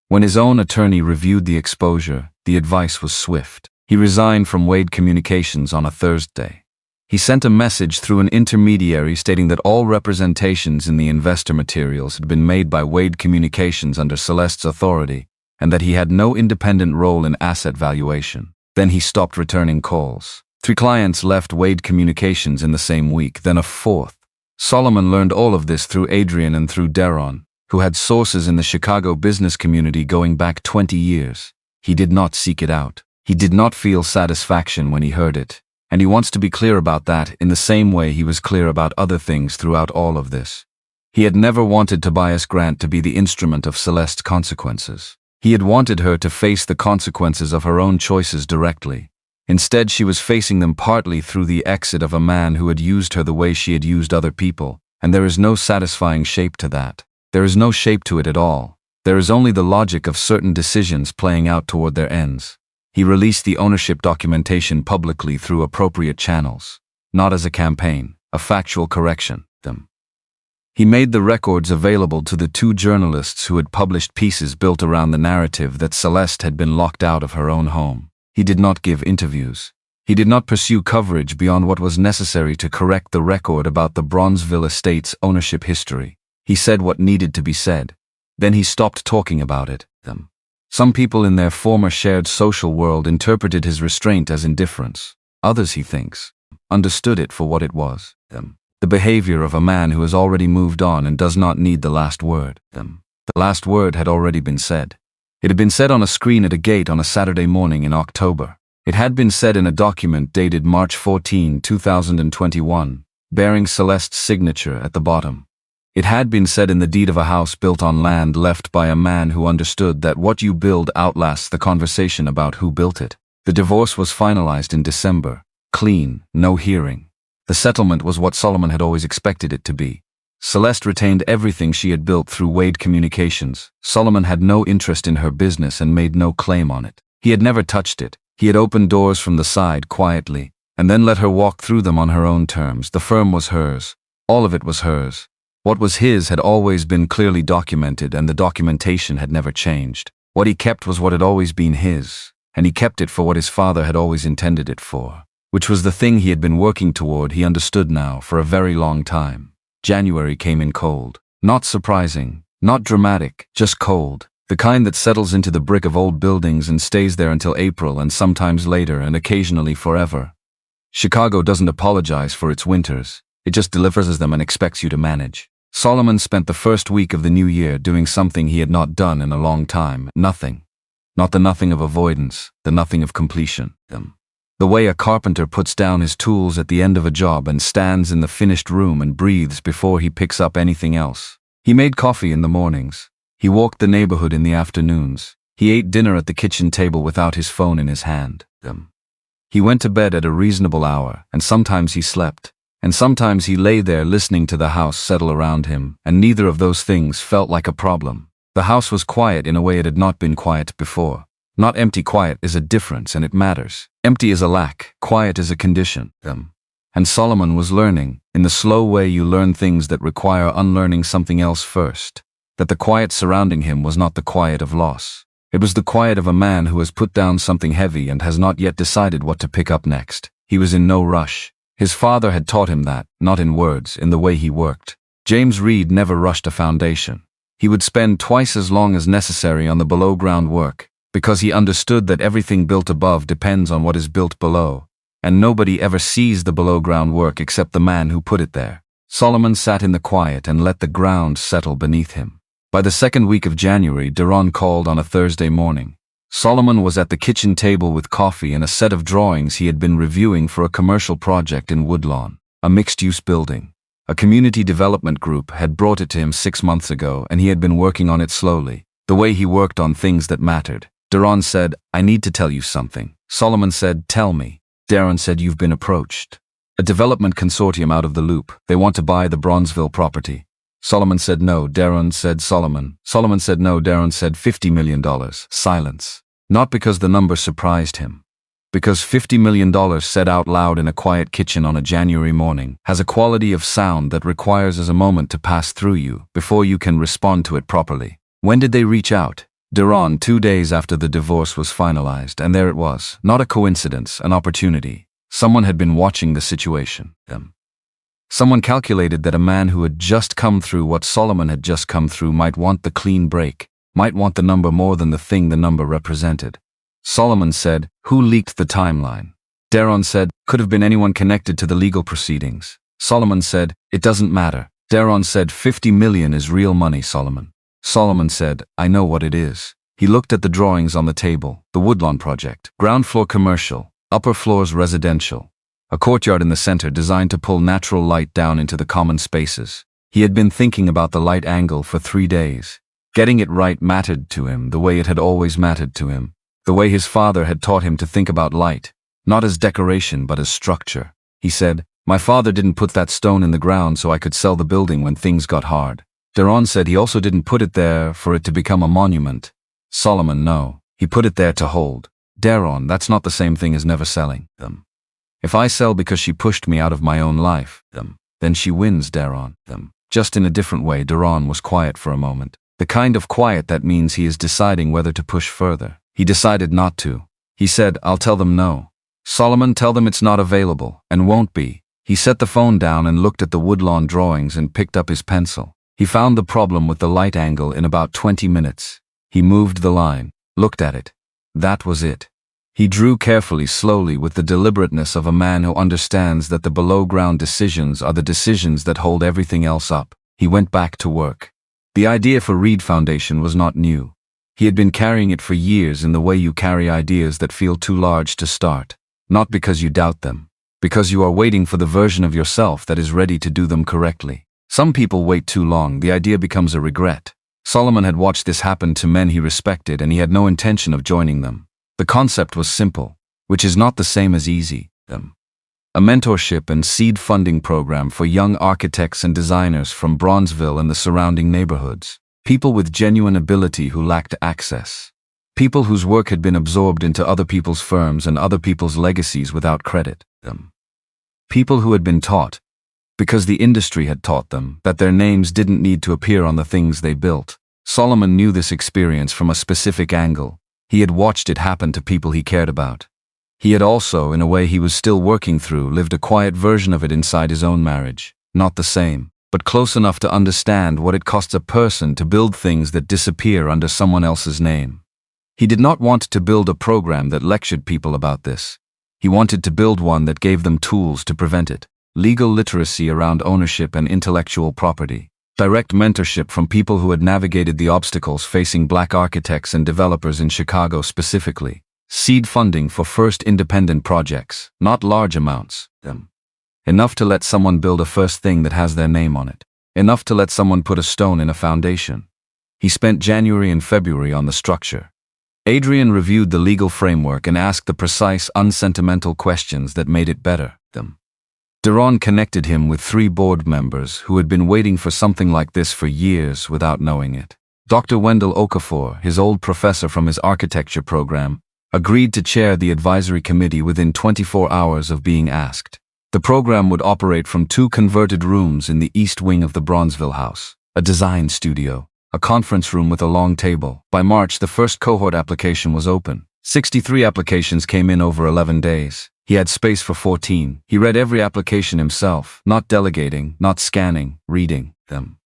When his own attorney reviewed the exposure, the advice was swift. He resigned from Wade Communications on a Thursday. He sent a message through an intermediary stating that all representations in the investor materials had been made by Wade Communications under Celeste's authority, and that he had no independent role in asset valuation. Then he stopped returning calls. 3 clients left Wade Communications in the same week, then a 4th. Solomon learned all of this through Adrian and through Deron, who had sources in the Chicago business community going back 20 years. He did not seek it out. He did not feel satisfaction when he heard it, and he wants to be clear about that in the same way he was clear about other things throughout all of this. He had never wanted Tobias Grant to be the instrument of Celeste's consequences. He had wanted her to face the consequences of her own choices directly. Instead, she was facing them partly through the exit of a man who had used her the way she had used other people, and there is no satisfying shape to that. There is no shape to it at all. There is only the logic of certain decisions playing out toward their ends. He released the ownership documentation publicly through appropriate channels, not as a campaign, a factual correction. He made the records available to the 2 journalists who had published pieces built around the narrative that Celeste had been locked out of her own home. He did not give interviews. He did not pursue coverage beyond what was necessary to correct the record about the Bronzeville estate's ownership history. He said what needed to be said. Then he stopped talking about it. Some people in their former shared social world interpreted his restraint as indifference. Others, he thinks, understood it for what it was. The behavior of a man who has already moved on and does not need the last word. The last word had already been said. It had been said on a screen at a gate on a Saturday morning in October. It had been said in a document dated March 14, 2021, bearing Celeste's signature at the bottom. It had been said in the deed of a house built on land left by a man who understood that what you build outlasts the conversation about who built it. The divorce was finalized in December. Clean, no hearing. The settlement was what Solomon had always expected it to be. Celeste retained everything she had built through Wade Communications. Solomon had no interest in her business and made no claim on it. He had never touched it. He had opened doors from the side quietly, and then let her walk through them on her own terms. The firm was hers. All of it was hers. What was his had always been clearly documented, and the documentation had never changed. What he kept was what had always been his, and he kept it for what his father had always intended it for, which was the thing he had been working toward, he understood now, for a very long time. January came in cold. Not surprising, not dramatic, just cold. The kind that settles into the brick of old buildings and stays there until April and sometimes later and occasionally forever. Chicago doesn't apologize for its winters. It just delivers them and expects you to manage. Solomon spent the first week of the new year doing something he had not done in a long time. Nothing. Not the nothing of avoidance, the nothing of completion. The way a carpenter puts down his tools at the end of a job and stands in the finished room and breathes before he picks up anything else. He made coffee in the mornings. He walked the neighborhood in the afternoons. He ate dinner at the kitchen table without his phone in his hand. He went to bed at a reasonable hour, and sometimes he slept, and sometimes he lay there listening to the house settle around him, and neither of those things felt like a problem. The house was quiet in a way it had not been quiet before. Not empty. Quiet is a difference, and it matters. Empty is a lack. Quiet is a condition. And Solomon was learning, in the slow way you learn things that require unlearning something else first, that the quiet surrounding him was not the quiet of loss. It was the quiet of a man who has put down something heavy and has not yet decided what to pick up next. He was in no rush. His father had taught him that, not in words, in the way he worked. James Reed never rushed a foundation. He would spend twice as long as necessary on the below-ground work, because he understood that everything built above depends on what is built below, and nobody ever sees the below-ground work except the man who put it there. Solomon sat in the quiet and let the ground settle beneath him. By the second week of January, Deron called on a Thursday morning. Solomon was at the kitchen table with coffee and a set of drawings he had been reviewing for a commercial project in Woodlawn, a mixed-use building. A community development group had brought it to him 6 months ago, and he had been working on it slowly, the way he worked on things that mattered. Deron said, "I need to tell you something." Solomon said, "Tell me." Deron said, "You've been approached. A development consortium out of the loop. They want to buy the Bronzeville property." Solomon said no. Deron said Solomon. Solomon said no. Deron said $50 million. Silence. Not because the number surprised him. Because $50 million said out loud in a quiet kitchen on a January morning has a quality of sound that requires as a moment to pass through you before you can respond to it properly. When did they reach out? Deron, 2 days after the divorce was finalized, and there it was. Not a coincidence, an opportunity. Someone had been watching the situation. Someone calculated that a man who had just come through what Solomon had just come through might want the clean break, might want the number more than the thing the number represented. Solomon said, "Who leaked the timeline?" Deron said, "Could have been anyone connected to the legal proceedings." Solomon said, "It doesn't matter." Deron said, $50 million is real money, Solomon. Solomon said, "I know what it is." He looked at the drawings on the table. The Woodlawn project. Ground floor commercial, upper floors residential. A courtyard in the center designed to pull natural light down into the common spaces. He had been thinking about the light angle for 3 days. Getting it right mattered to him the way it had always mattered to him. The way his father had taught him to think about light, not as decoration but as structure. He said, "My father didn't put that stone in the ground so I could sell the building when things got hard." Deron said he also didn't put it there for it to become a monument. Solomon, no. He put it there to hold. Deron, that's not the same thing as never selling them. If I sell because she pushed me out of my own life, then she wins, Deron. Just in a different way. Deron was quiet for a moment. The kind of quiet that means he is deciding whether to push further. He decided not to. He said, "I'll tell them no." Solomon, tell them it's not available, and won't be. He set the phone down and looked at the Woodlawn drawings and picked up his pencil. He found the problem with the light angle in about 20 minutes. He moved the line, looked at it. That was it. He drew carefully, slowly, with the deliberateness of a man who understands that the below-ground decisions are the decisions that hold everything else up. He went back to work. The idea for Reed Foundation was not new. He had been carrying it for years in the way you carry ideas that feel too large to start. Not because you doubt them, because you are waiting for the version of yourself that is ready to do them correctly. Some people wait too long, the idea becomes a regret. Solomon had watched this happen to men he respected, and he had no intention of joining them. The concept was simple, which is not the same as easy. A mentorship and seed funding program for young architects and designers from Bronzeville and the surrounding neighborhoods. People with genuine ability who lacked access. People whose work had been absorbed into other people's firms and other people's legacies without credit. People who had been taught, because the industry had taught them, that their names didn't need to appear on the things they built. Solomon knew this experience from a specific angle. He had watched it happen to people he cared about. He had also, in a way he was still working through, lived a quiet version of it inside his own marriage. Not the same, but close enough to understand what it costs a person to build things that disappear under someone else's name. He did not want to build a program that lectured people about this. He wanted to build one that gave them tools to prevent it. Legal literacy around ownership and intellectual property. Direct mentorship from people who had navigated the obstacles facing Black architects and developers in Chicago specifically. Seed funding for first independent projects, not large amounts. Enough to let someone build a first thing that has their name on it. Enough to let someone put a stone in a foundation. He spent January and February on the structure. Adrian reviewed the legal framework and asked the precise, unsentimental questions that made it better. Deron connected him with 3 board members who had been waiting for something like this for years without knowing it. Dr. Wendell Okafor, his old professor from his architecture program, agreed to chair the advisory committee within 24 hours of being asked. The program would operate from 2 converted rooms in the east wing of the Bronzeville house, a design studio, a conference room with a long table. By March, the first cohort application was open. 63 applications came in over 11 days. He had space for 14. He read every application himself, not delegating, not scanning, reading them.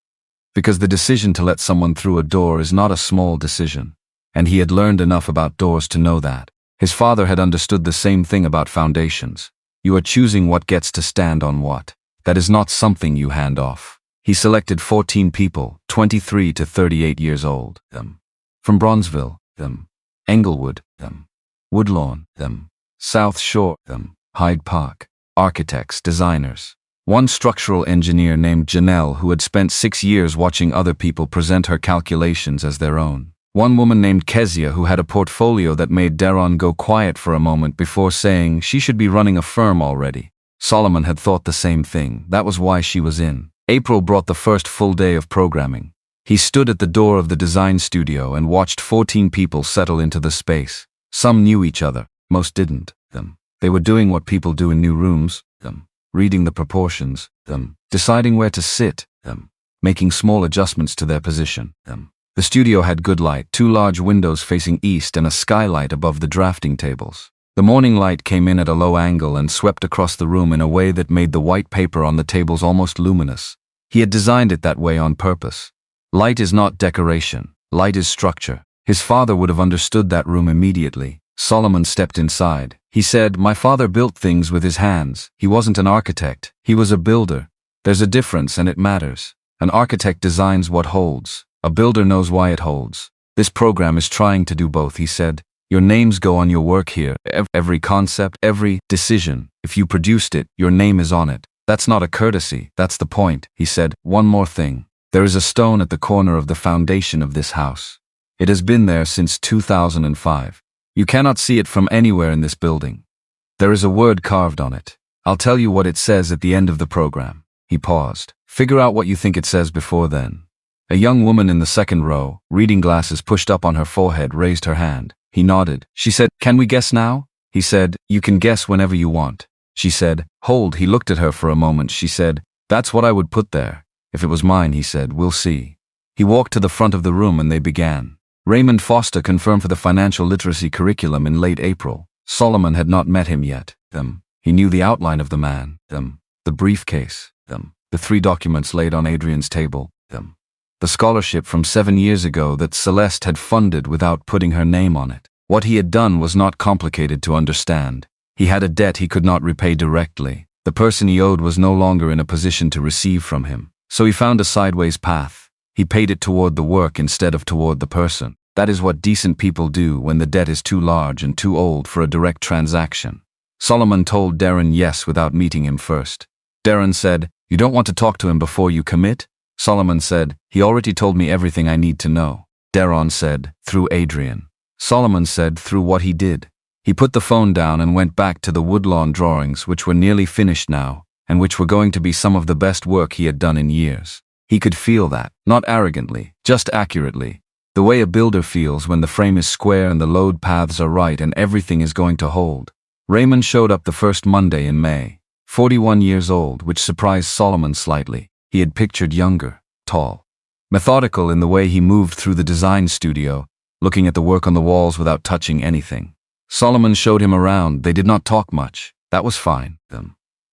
Because the decision to let someone through a door is not a small decision, and he had learned enough about doors to know that. His father had understood the same thing about foundations. You are choosing what gets to stand on what. That is not something you hand off. He selected 14 people, 23 to 38 years old, them. From Bronzeville, them. Englewood, them. Woodlawn, them. South Shore, them. Hyde Park. Architects, designers. One structural engineer named Janelle who had spent 6 years watching other people present her calculations as their own. One woman named Kezia who had a portfolio that made Daron go quiet for a moment before saying she should be running a firm already. Solomon had thought the same thing. That was why she was in. April brought the first full day of programming. He stood at the door of the design studio and watched 14 people settle into the space. Some knew each other, most didn't, them. They were doing what people do in new rooms, them. Reading the proportions, them. Deciding where to sit, them. Making small adjustments to their position, them. The studio had good light, 2 large windows facing east and a skylight above the drafting tables. The morning light came in at a low angle and swept across the room in a way that made the white paper on the tables almost luminous. He had designed it that way on purpose. Light is not decoration. Light is structure. His father would have understood that room immediately. Solomon stepped inside. He said, "My father built things with his hands. He wasn't an architect. He was a builder. There's a difference and it matters. An architect designs what holds. A builder knows why it holds. This program is trying to do both," he said. "Your names go on your work here. Every concept, every decision. If you produced it, your name is on it. That's not a courtesy. That's the point," he said. "One more thing. There is a stone at the corner of the foundation of this house. It has been there since 2005. You cannot see it from anywhere in this building. There is a word carved on it. I'll tell you what it says at the end of the program." He paused. "Figure out what you think it says before then." A young woman in the second row, reading glasses pushed up on her forehead, raised her hand. He nodded. She said, "Can we guess now?" He said, "You can guess whenever you want." She said, "Hold." He looked at her for a moment. She said, "That's what I would put there. If it was mine," he said, "we'll see." He walked to the front of the room and they began. Raymond Foster confirmed for the financial literacy curriculum in late April. Solomon had not met him yet. He knew the outline of the man. The briefcase. The 3 documents laid on Adrian's table. The scholarship from 7 years ago that Celeste had funded without putting her name on it. What he had done was not complicated to understand. He had a debt he could not repay directly. The person he owed was no longer in a position to receive from him. So he found a sideways path. He paid it toward the work instead of toward the person. That is what decent people do when the debt is too large and too old for a direct transaction. Solomon told Darren yes without meeting him first. Darren said, "You don't want to talk to him before you commit?" Solomon said, "He already told me everything I need to know." Darren said, "Through Adrian." Solomon said, "Through what he did." He put the phone down and went back to the woodlawn drawings, which were nearly finished now, and which were going to be some of the best work he had done in years. He could feel that, not arrogantly, just accurately. The way a builder feels when the frame is square and the load paths are right and everything is going to hold. Raymond showed up the first Monday in May. 41 years old, which surprised Solomon slightly. He had pictured younger, tall. Methodical in the way he moved through the design studio, looking at the work on the walls without touching anything. Solomon showed him around. They did not talk much. That was fine.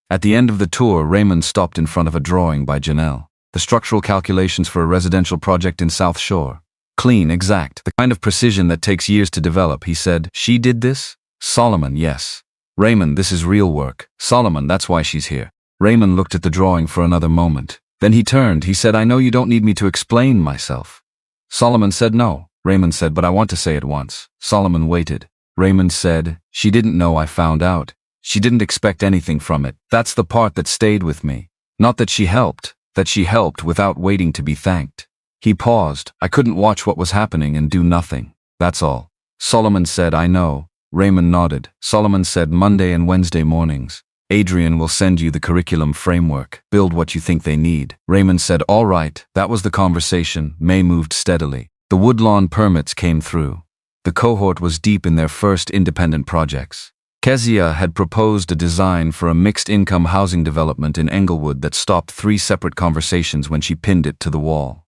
At the end of the tour, Raymond stopped in front of a drawing by Janelle. The structural calculations for a residential project in South Shore. Clean, exact, the kind of precision that takes years to develop, he said. "She did this?" Solomon, "Yes." Raymond, "This is real work." Solomon, "That's why she's here." Raymond looked at the drawing for another moment. Then he turned. He said, "I know you don't need me to explain myself." Solomon said, "No." Raymond said, "But I want to say it once." Solomon waited. Raymond said, "She didn't know I found out. She didn't expect anything from it. That's the part that stayed with me. Not that she helped without waiting to be thanked." He paused. "I couldn't watch what was happening and do nothing. That's all." Solomon said, "I know." Raymond nodded. Solomon said, "Monday and Wednesday mornings. Adrian will send you the curriculum framework. Build what you think they need." Raymond said, "All right." That was the conversation. May moved steadily. The woodlawn permits came through. The cohort was deep in their first independent projects. Kezia had proposed a design for a mixed-income housing development in Englewood that stopped 3 separate conversations when she pinned it to the wall.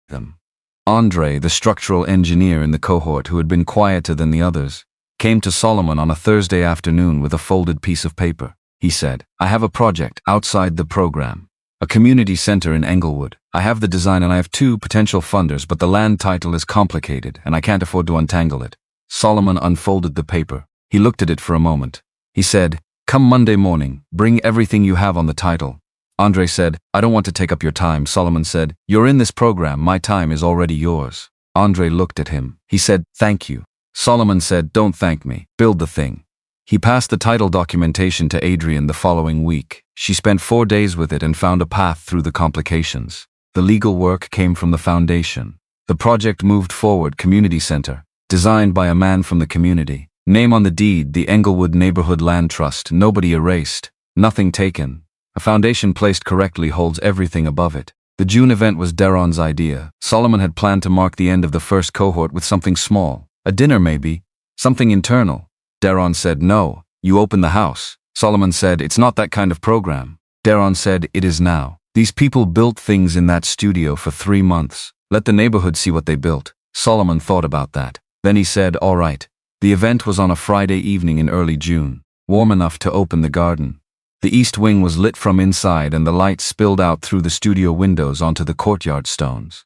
Andre, the structural engineer in the cohort who had been quieter than the others, came to Solomon on a Thursday afternoon with a folded piece of paper. He said, "I have a project outside the program. A community center in Englewood. I have the design and I have 2 potential funders, but the land title is complicated and I can't afford to untangle it." Solomon unfolded the paper. He looked at it for a moment. He said, "Come Monday morning, bring everything you have on the title." Andre said, "I don't want to take up your time." Solomon said, "You're in this program, my time is already yours." Andre looked at him. He said, "Thank you." Solomon said, "Don't thank me, build the thing." He passed the title documentation to Adrian the following week. She spent 4 days with it and found a path through the complications. The legal work came from the foundation. The project moved forward. Community center, designed by a man from the community. Name on the deed, the Englewood Neighborhood Land Trust. Nobody erased, nothing taken. A foundation placed correctly holds everything above it. The June event was Deron's idea. Solomon had planned to mark the end of the first cohort with something small. A dinner maybe, something internal. Deron said, "No, you open the house." Solomon said, "It's not that kind of program." Deron said, "It is now. These people built things in that studio for 3 months. Let the neighborhood see what they built." Solomon thought about that. Then he said, "All right." The event was on a Friday evening in early June, warm enough to open the garden. The east wing was lit from inside and the light spilled out through the studio windows onto the courtyard stones.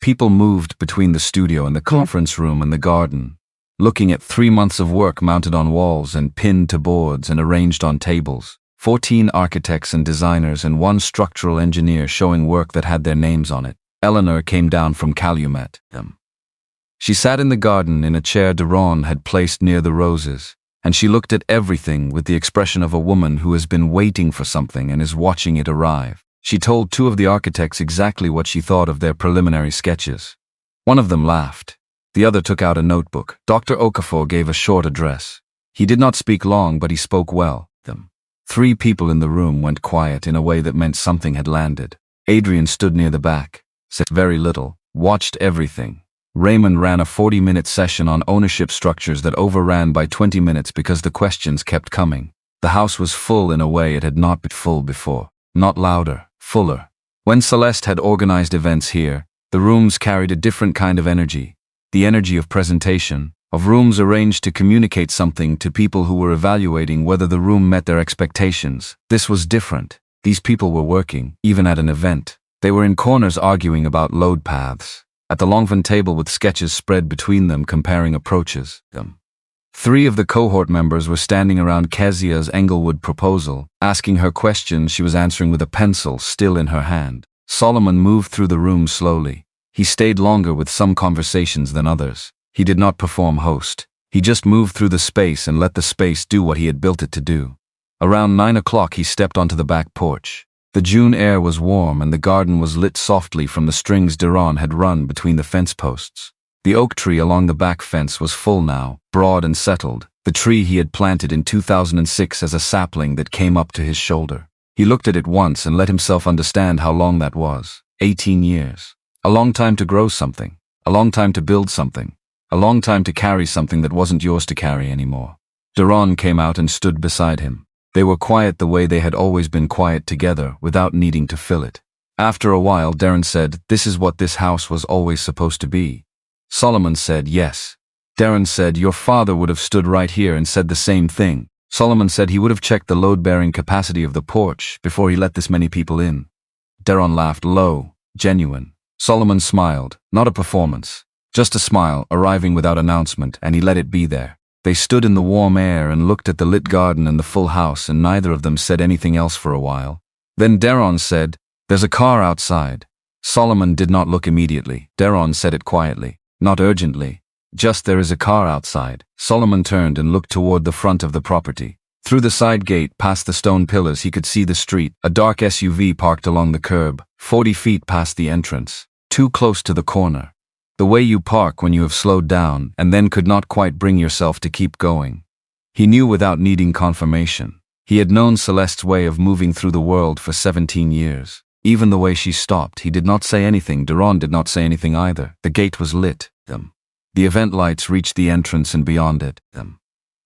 People moved between the studio and the conference room and the garden, looking at 3 months of work mounted on walls and pinned to boards and arranged on tables. 14 architects and designers and 1 structural engineer showing work that had their names on it. Eleanor came down from Calumet. She sat in the garden in a chair Deron had placed near the roses, and she looked at everything with the expression of a woman who has been waiting for something and is watching it arrive. She told 2 of the architects exactly what she thought of their preliminary sketches. One of them laughed. The other took out a notebook. Dr. Okafor gave a short address. He did not speak long, but he spoke well. 3 people in the room went quiet in a way that meant something had landed. Adrian stood near the back, said very little, watched everything. Raymond ran a 40-minute session on ownership structures that overran by 20 minutes because the questions kept coming. The house was full in a way it had not been full before. Not louder, fuller. When Celeste had organized events here, the rooms carried a different kind of energy. The energy of presentation, of rooms arranged to communicate something to people who were evaluating whether the room met their expectations. This was different. These people were working, even at an event. They were in corners arguing about load paths. At the Longvan table with sketches spread between them comparing approaches. 3 of the cohort members were standing around Kezia's Englewood proposal, asking her questions she was answering with a pencil still in her hand. Solomon moved through the room slowly. He stayed longer with some conversations than others. He did not perform host. He just moved through the space and let the space do what he had built it to do. Around 9 o'clock he stepped onto the back porch. The June air was warm and the garden was lit softly from the strings Deron had run between the fence posts. The oak tree along the back fence was full now, broad and settled, the tree he had planted in 2006 as a sapling that came up to his shoulder. He looked at it once and let himself understand how long that was. 18 years. A long time to grow something. A long time to build something. A long time to carry something that wasn't yours to carry anymore. Deron came out and stood beside him. They were quiet the way they had always been quiet together, without needing to fill it. After a while, Deron said, "This is what this house was always supposed to be." Solomon said, "Yes." Deron said, "Your father would have stood right here and said the same thing." Solomon said he would have checked the load-bearing capacity of the porch before he let this many people in. Deron laughed low, genuine. Solomon smiled, not a performance, just a smile, arriving without announcement, and he let it be there. They stood in the warm air and looked at the lit garden and the full house, and neither of them said anything else for a while. Then Deron said, "There's a car outside." Solomon did not look immediately. Deron said it quietly, not urgently. "Just there is a car outside." Solomon turned and looked toward the front of the property. Through the side gate, past the stone pillars, he could see the street, a dark SUV parked along the curb, 40 feet past the entrance, too close to the corner. The way you park when you have slowed down and then could not quite bring yourself to keep going. He knew without needing confirmation. He had known Celeste's way of moving through the world for 17 years. Even the way she stopped, he did not say anything. Daron did not say anything either. The gate was lit. The event lights reached the entrance and beyond it.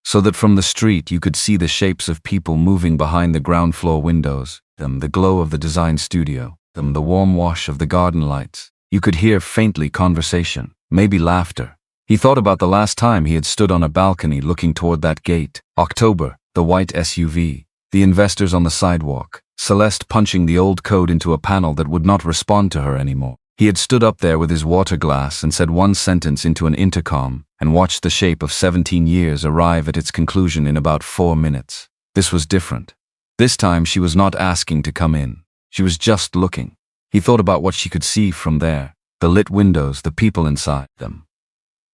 So that from the street you could see the shapes of people moving behind the ground floor windows. The glow of the design studio. The warm wash of the garden lights. You could hear faintly conversation, maybe laughter. He thought about the last time he had stood on a balcony looking toward that gate. October, the white SUV, the investors on the sidewalk, Celeste punching the old code into a panel that would not respond to her anymore. He had stood up there with his water glass and said one sentence into an intercom and watched the shape of 17 years arrive at its conclusion in about 4 minutes. This was different. This time she was not asking to come in. She was just looking. He thought about what she could see from there, the lit windows, the people inside them.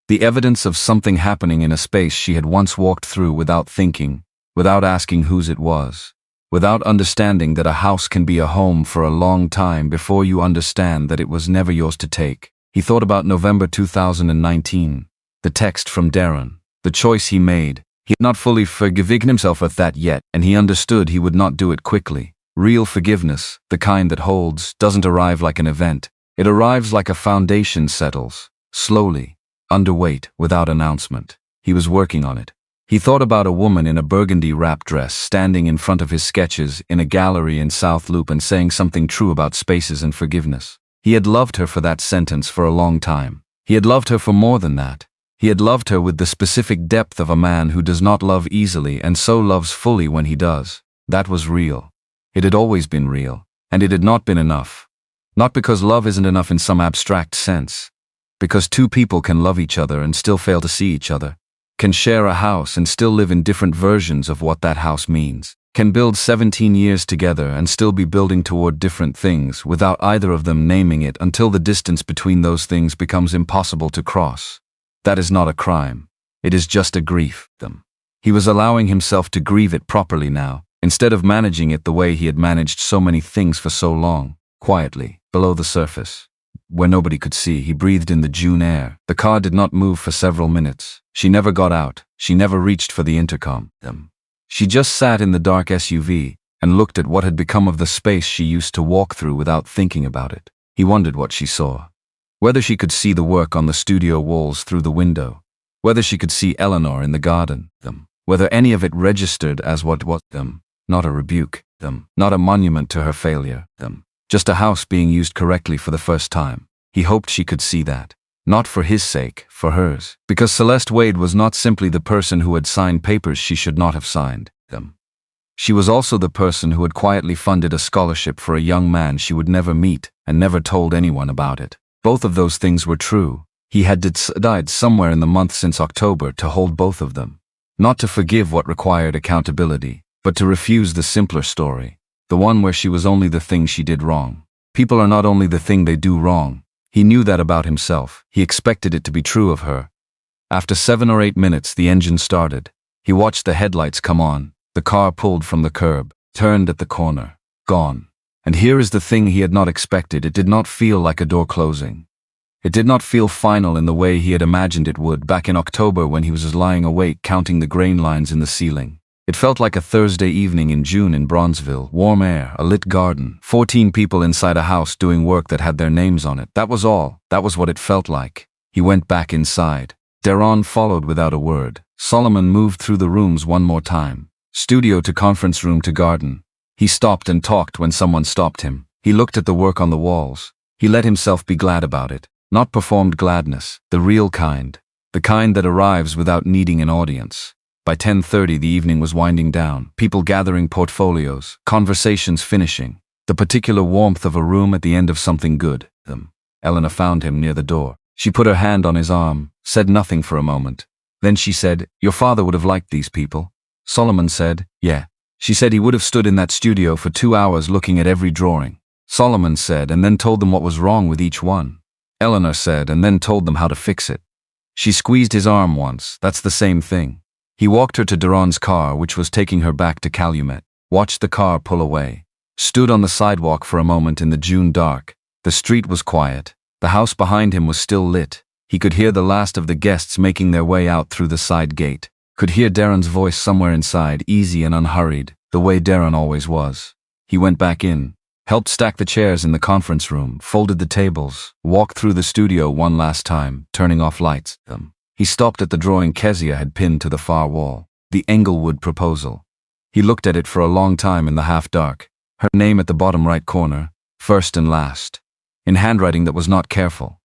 The evidence of something happening in a space she had once walked through without thinking, without asking whose it was, without understanding that a house can be a home for a long time before you understand that it was never yours to take. He thought about November 2019, the text from Darren, the choice he made. He had not fully forgiven himself of that yet, and he understood he would not do it quickly. Real forgiveness, the kind that holds, doesn't arrive like an event. It arrives like a foundation settles, slowly, underweight, without announcement. He was working on it. He thought about a woman in a burgundy wrap dress standing in front of his sketches in a gallery in South Loop and saying something true about spaces and forgiveness. He had loved her for that sentence for a long time. He had loved her for more than that. He had loved her with the specific depth of a man who does not love easily and so loves fully when he does. That was real. It had always been real, and it had not been enough. Not because love isn't enough in some abstract sense. Because two people can love each other and still fail to see each other. Can share a house and still live in different versions of what that house means. Can build 17 years together and still be building toward different things without either of them naming it until the distance between those things becomes impossible to cross. That is not a crime. It is just a grief. He was allowing himself to grieve it properly now, instead of managing it the way he had managed so many things for so long, quietly, below the surface. Where nobody could see, he breathed in the June air. The car did not move for several minutes. She never got out. She never reached for the intercom. She just sat in the dark SUV and looked at what had become of the space she used to walk through without thinking about it. He wondered what she saw. Whether she could see the work on the studio walls through the window. Whether she could see Eleanor in the garden. Whether any of it registered as what was not a rebuke, not a monument to her failure, just a house being used correctly for the first time. He hoped she could see that. Not for his sake, for hers. Because Celeste Wade was not simply the person who had signed papers she should not have signed. She was also the person who had quietly funded a scholarship for a young man she would never meet and never told anyone about it. Both of those things were true. He had died somewhere in the month since October to hold both of them. Not to forgive what required accountability, but to refuse the simpler story, the one where she was only the thing she did wrong. People are not only the thing they do wrong. He knew that about himself. He expected it to be true of her. After 7 or 8 minutes, the engine started. He watched the headlights come on. The car pulled from the curb, turned at the corner, gone. And here is the thing he had not expected. It did not feel like a door closing. It did not feel final in the way he had imagined it would back in October when he was lying awake counting the grain lines in the ceiling. It felt like a Thursday evening in June in Bronzeville, warm air, a lit garden, 14 people inside a house doing work that had their names on it. That was all. That was what it felt like. He went back inside. Darren followed without a word. Solomon moved through the rooms one more time. Studio to conference room to garden. He stopped and talked when someone stopped him. He looked at the work on the walls. He let himself be glad about it. Not performed gladness, the real kind. The kind that arrives without needing an audience. By 10:30 the evening was winding down, people gathering portfolios, conversations finishing, the particular warmth of a room at the end of something good. Eleanor found him near the door. She put her hand on his arm, said nothing for a moment. Then she said, "Your father would have liked these people." Solomon said, "Yeah." She said he would have stood in that studio for 2 hours looking at every drawing. Solomon said, and then told them what was wrong with each one. Eleanor said, and then told them how to fix it. She squeezed his arm once. That's the same thing. He walked her to Duran's car, which was taking her back to Calumet, watched the car pull away, stood on the sidewalk for a moment in the June dark. The street was quiet. The house behind him was still lit. He could hear the last of the guests making their way out through the side gate. Could hear Darren's voice somewhere inside, easy and unhurried, the way Darren always was. He went back in, helped stack the chairs in the conference room, folded the tables, walked through the studio one last time, turning off lights. He stopped at the drawing Kezia had pinned to the far wall, the Englewood proposal. He looked at it for a long time in the half-dark, her name at the bottom right corner, first and last, in handwriting that was not careful.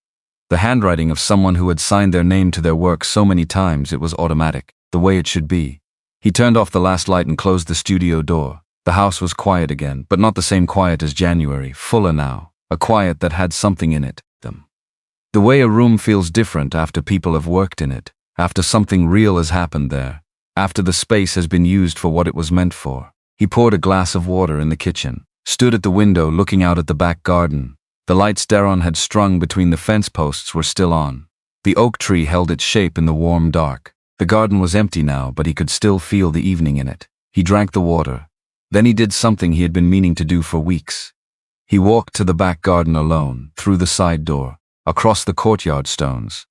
The handwriting of someone who had signed their name to their work so many times it was automatic, the way it should be. He turned off the last light and closed the studio door. The house was quiet again, but not the same quiet as January, fuller now, a quiet that had something in it. The way a room feels different after people have worked in it, after something real has happened there, after the space has been used for what it was meant for. He poured a glass of water in the kitchen, stood at the window looking out at the back garden. The lights Daron had strung between the fence posts were still on. The oak tree held its shape in the warm dark. The garden was empty now, but he could still feel the evening in it. He drank the water. Then he did something he had been meaning to do for weeks. He walked to the back garden alone, through the side door, across the courtyard stones,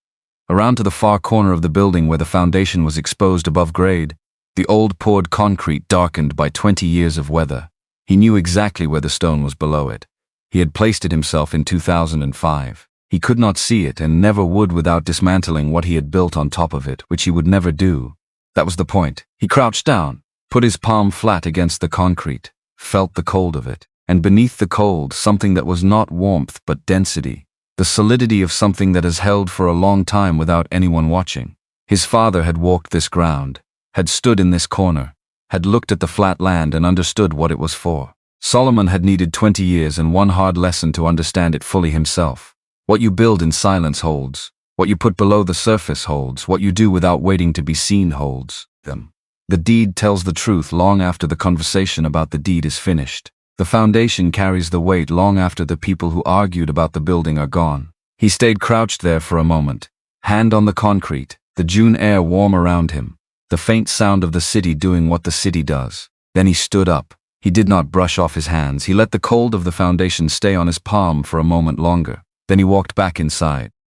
around to the far corner of the building where the foundation was exposed above grade, the old poured concrete darkened by 20 years of weather. He knew exactly where the stone was below it. He had placed it himself in 2005. He could not see it and never would without dismantling what he had built on top of it, which he would never do. That was the point. He crouched down, put his palm flat against the concrete, felt the cold of it, and beneath the cold something that was not warmth but density. The solidity of something that has held for a long time without anyone watching. His father had walked this ground, had stood in this corner, had looked at the flat land and understood what it was for. Solomon had needed 20 years and one hard lesson to understand it fully himself. What you build in silence holds. What you put below the surface holds. What you do without waiting to be seen holds them. The deed tells the truth long after the conversation about the deed is finished. The foundation carries the weight long after the people who argued about the building are gone. He stayed crouched there for a moment, hand on the concrete, the June air warm around him, the faint sound of the city doing what the city does. Then he stood up. He did not brush off his hands. He let the cold of the foundation stay on his palm for a moment longer. Then he walked back inside.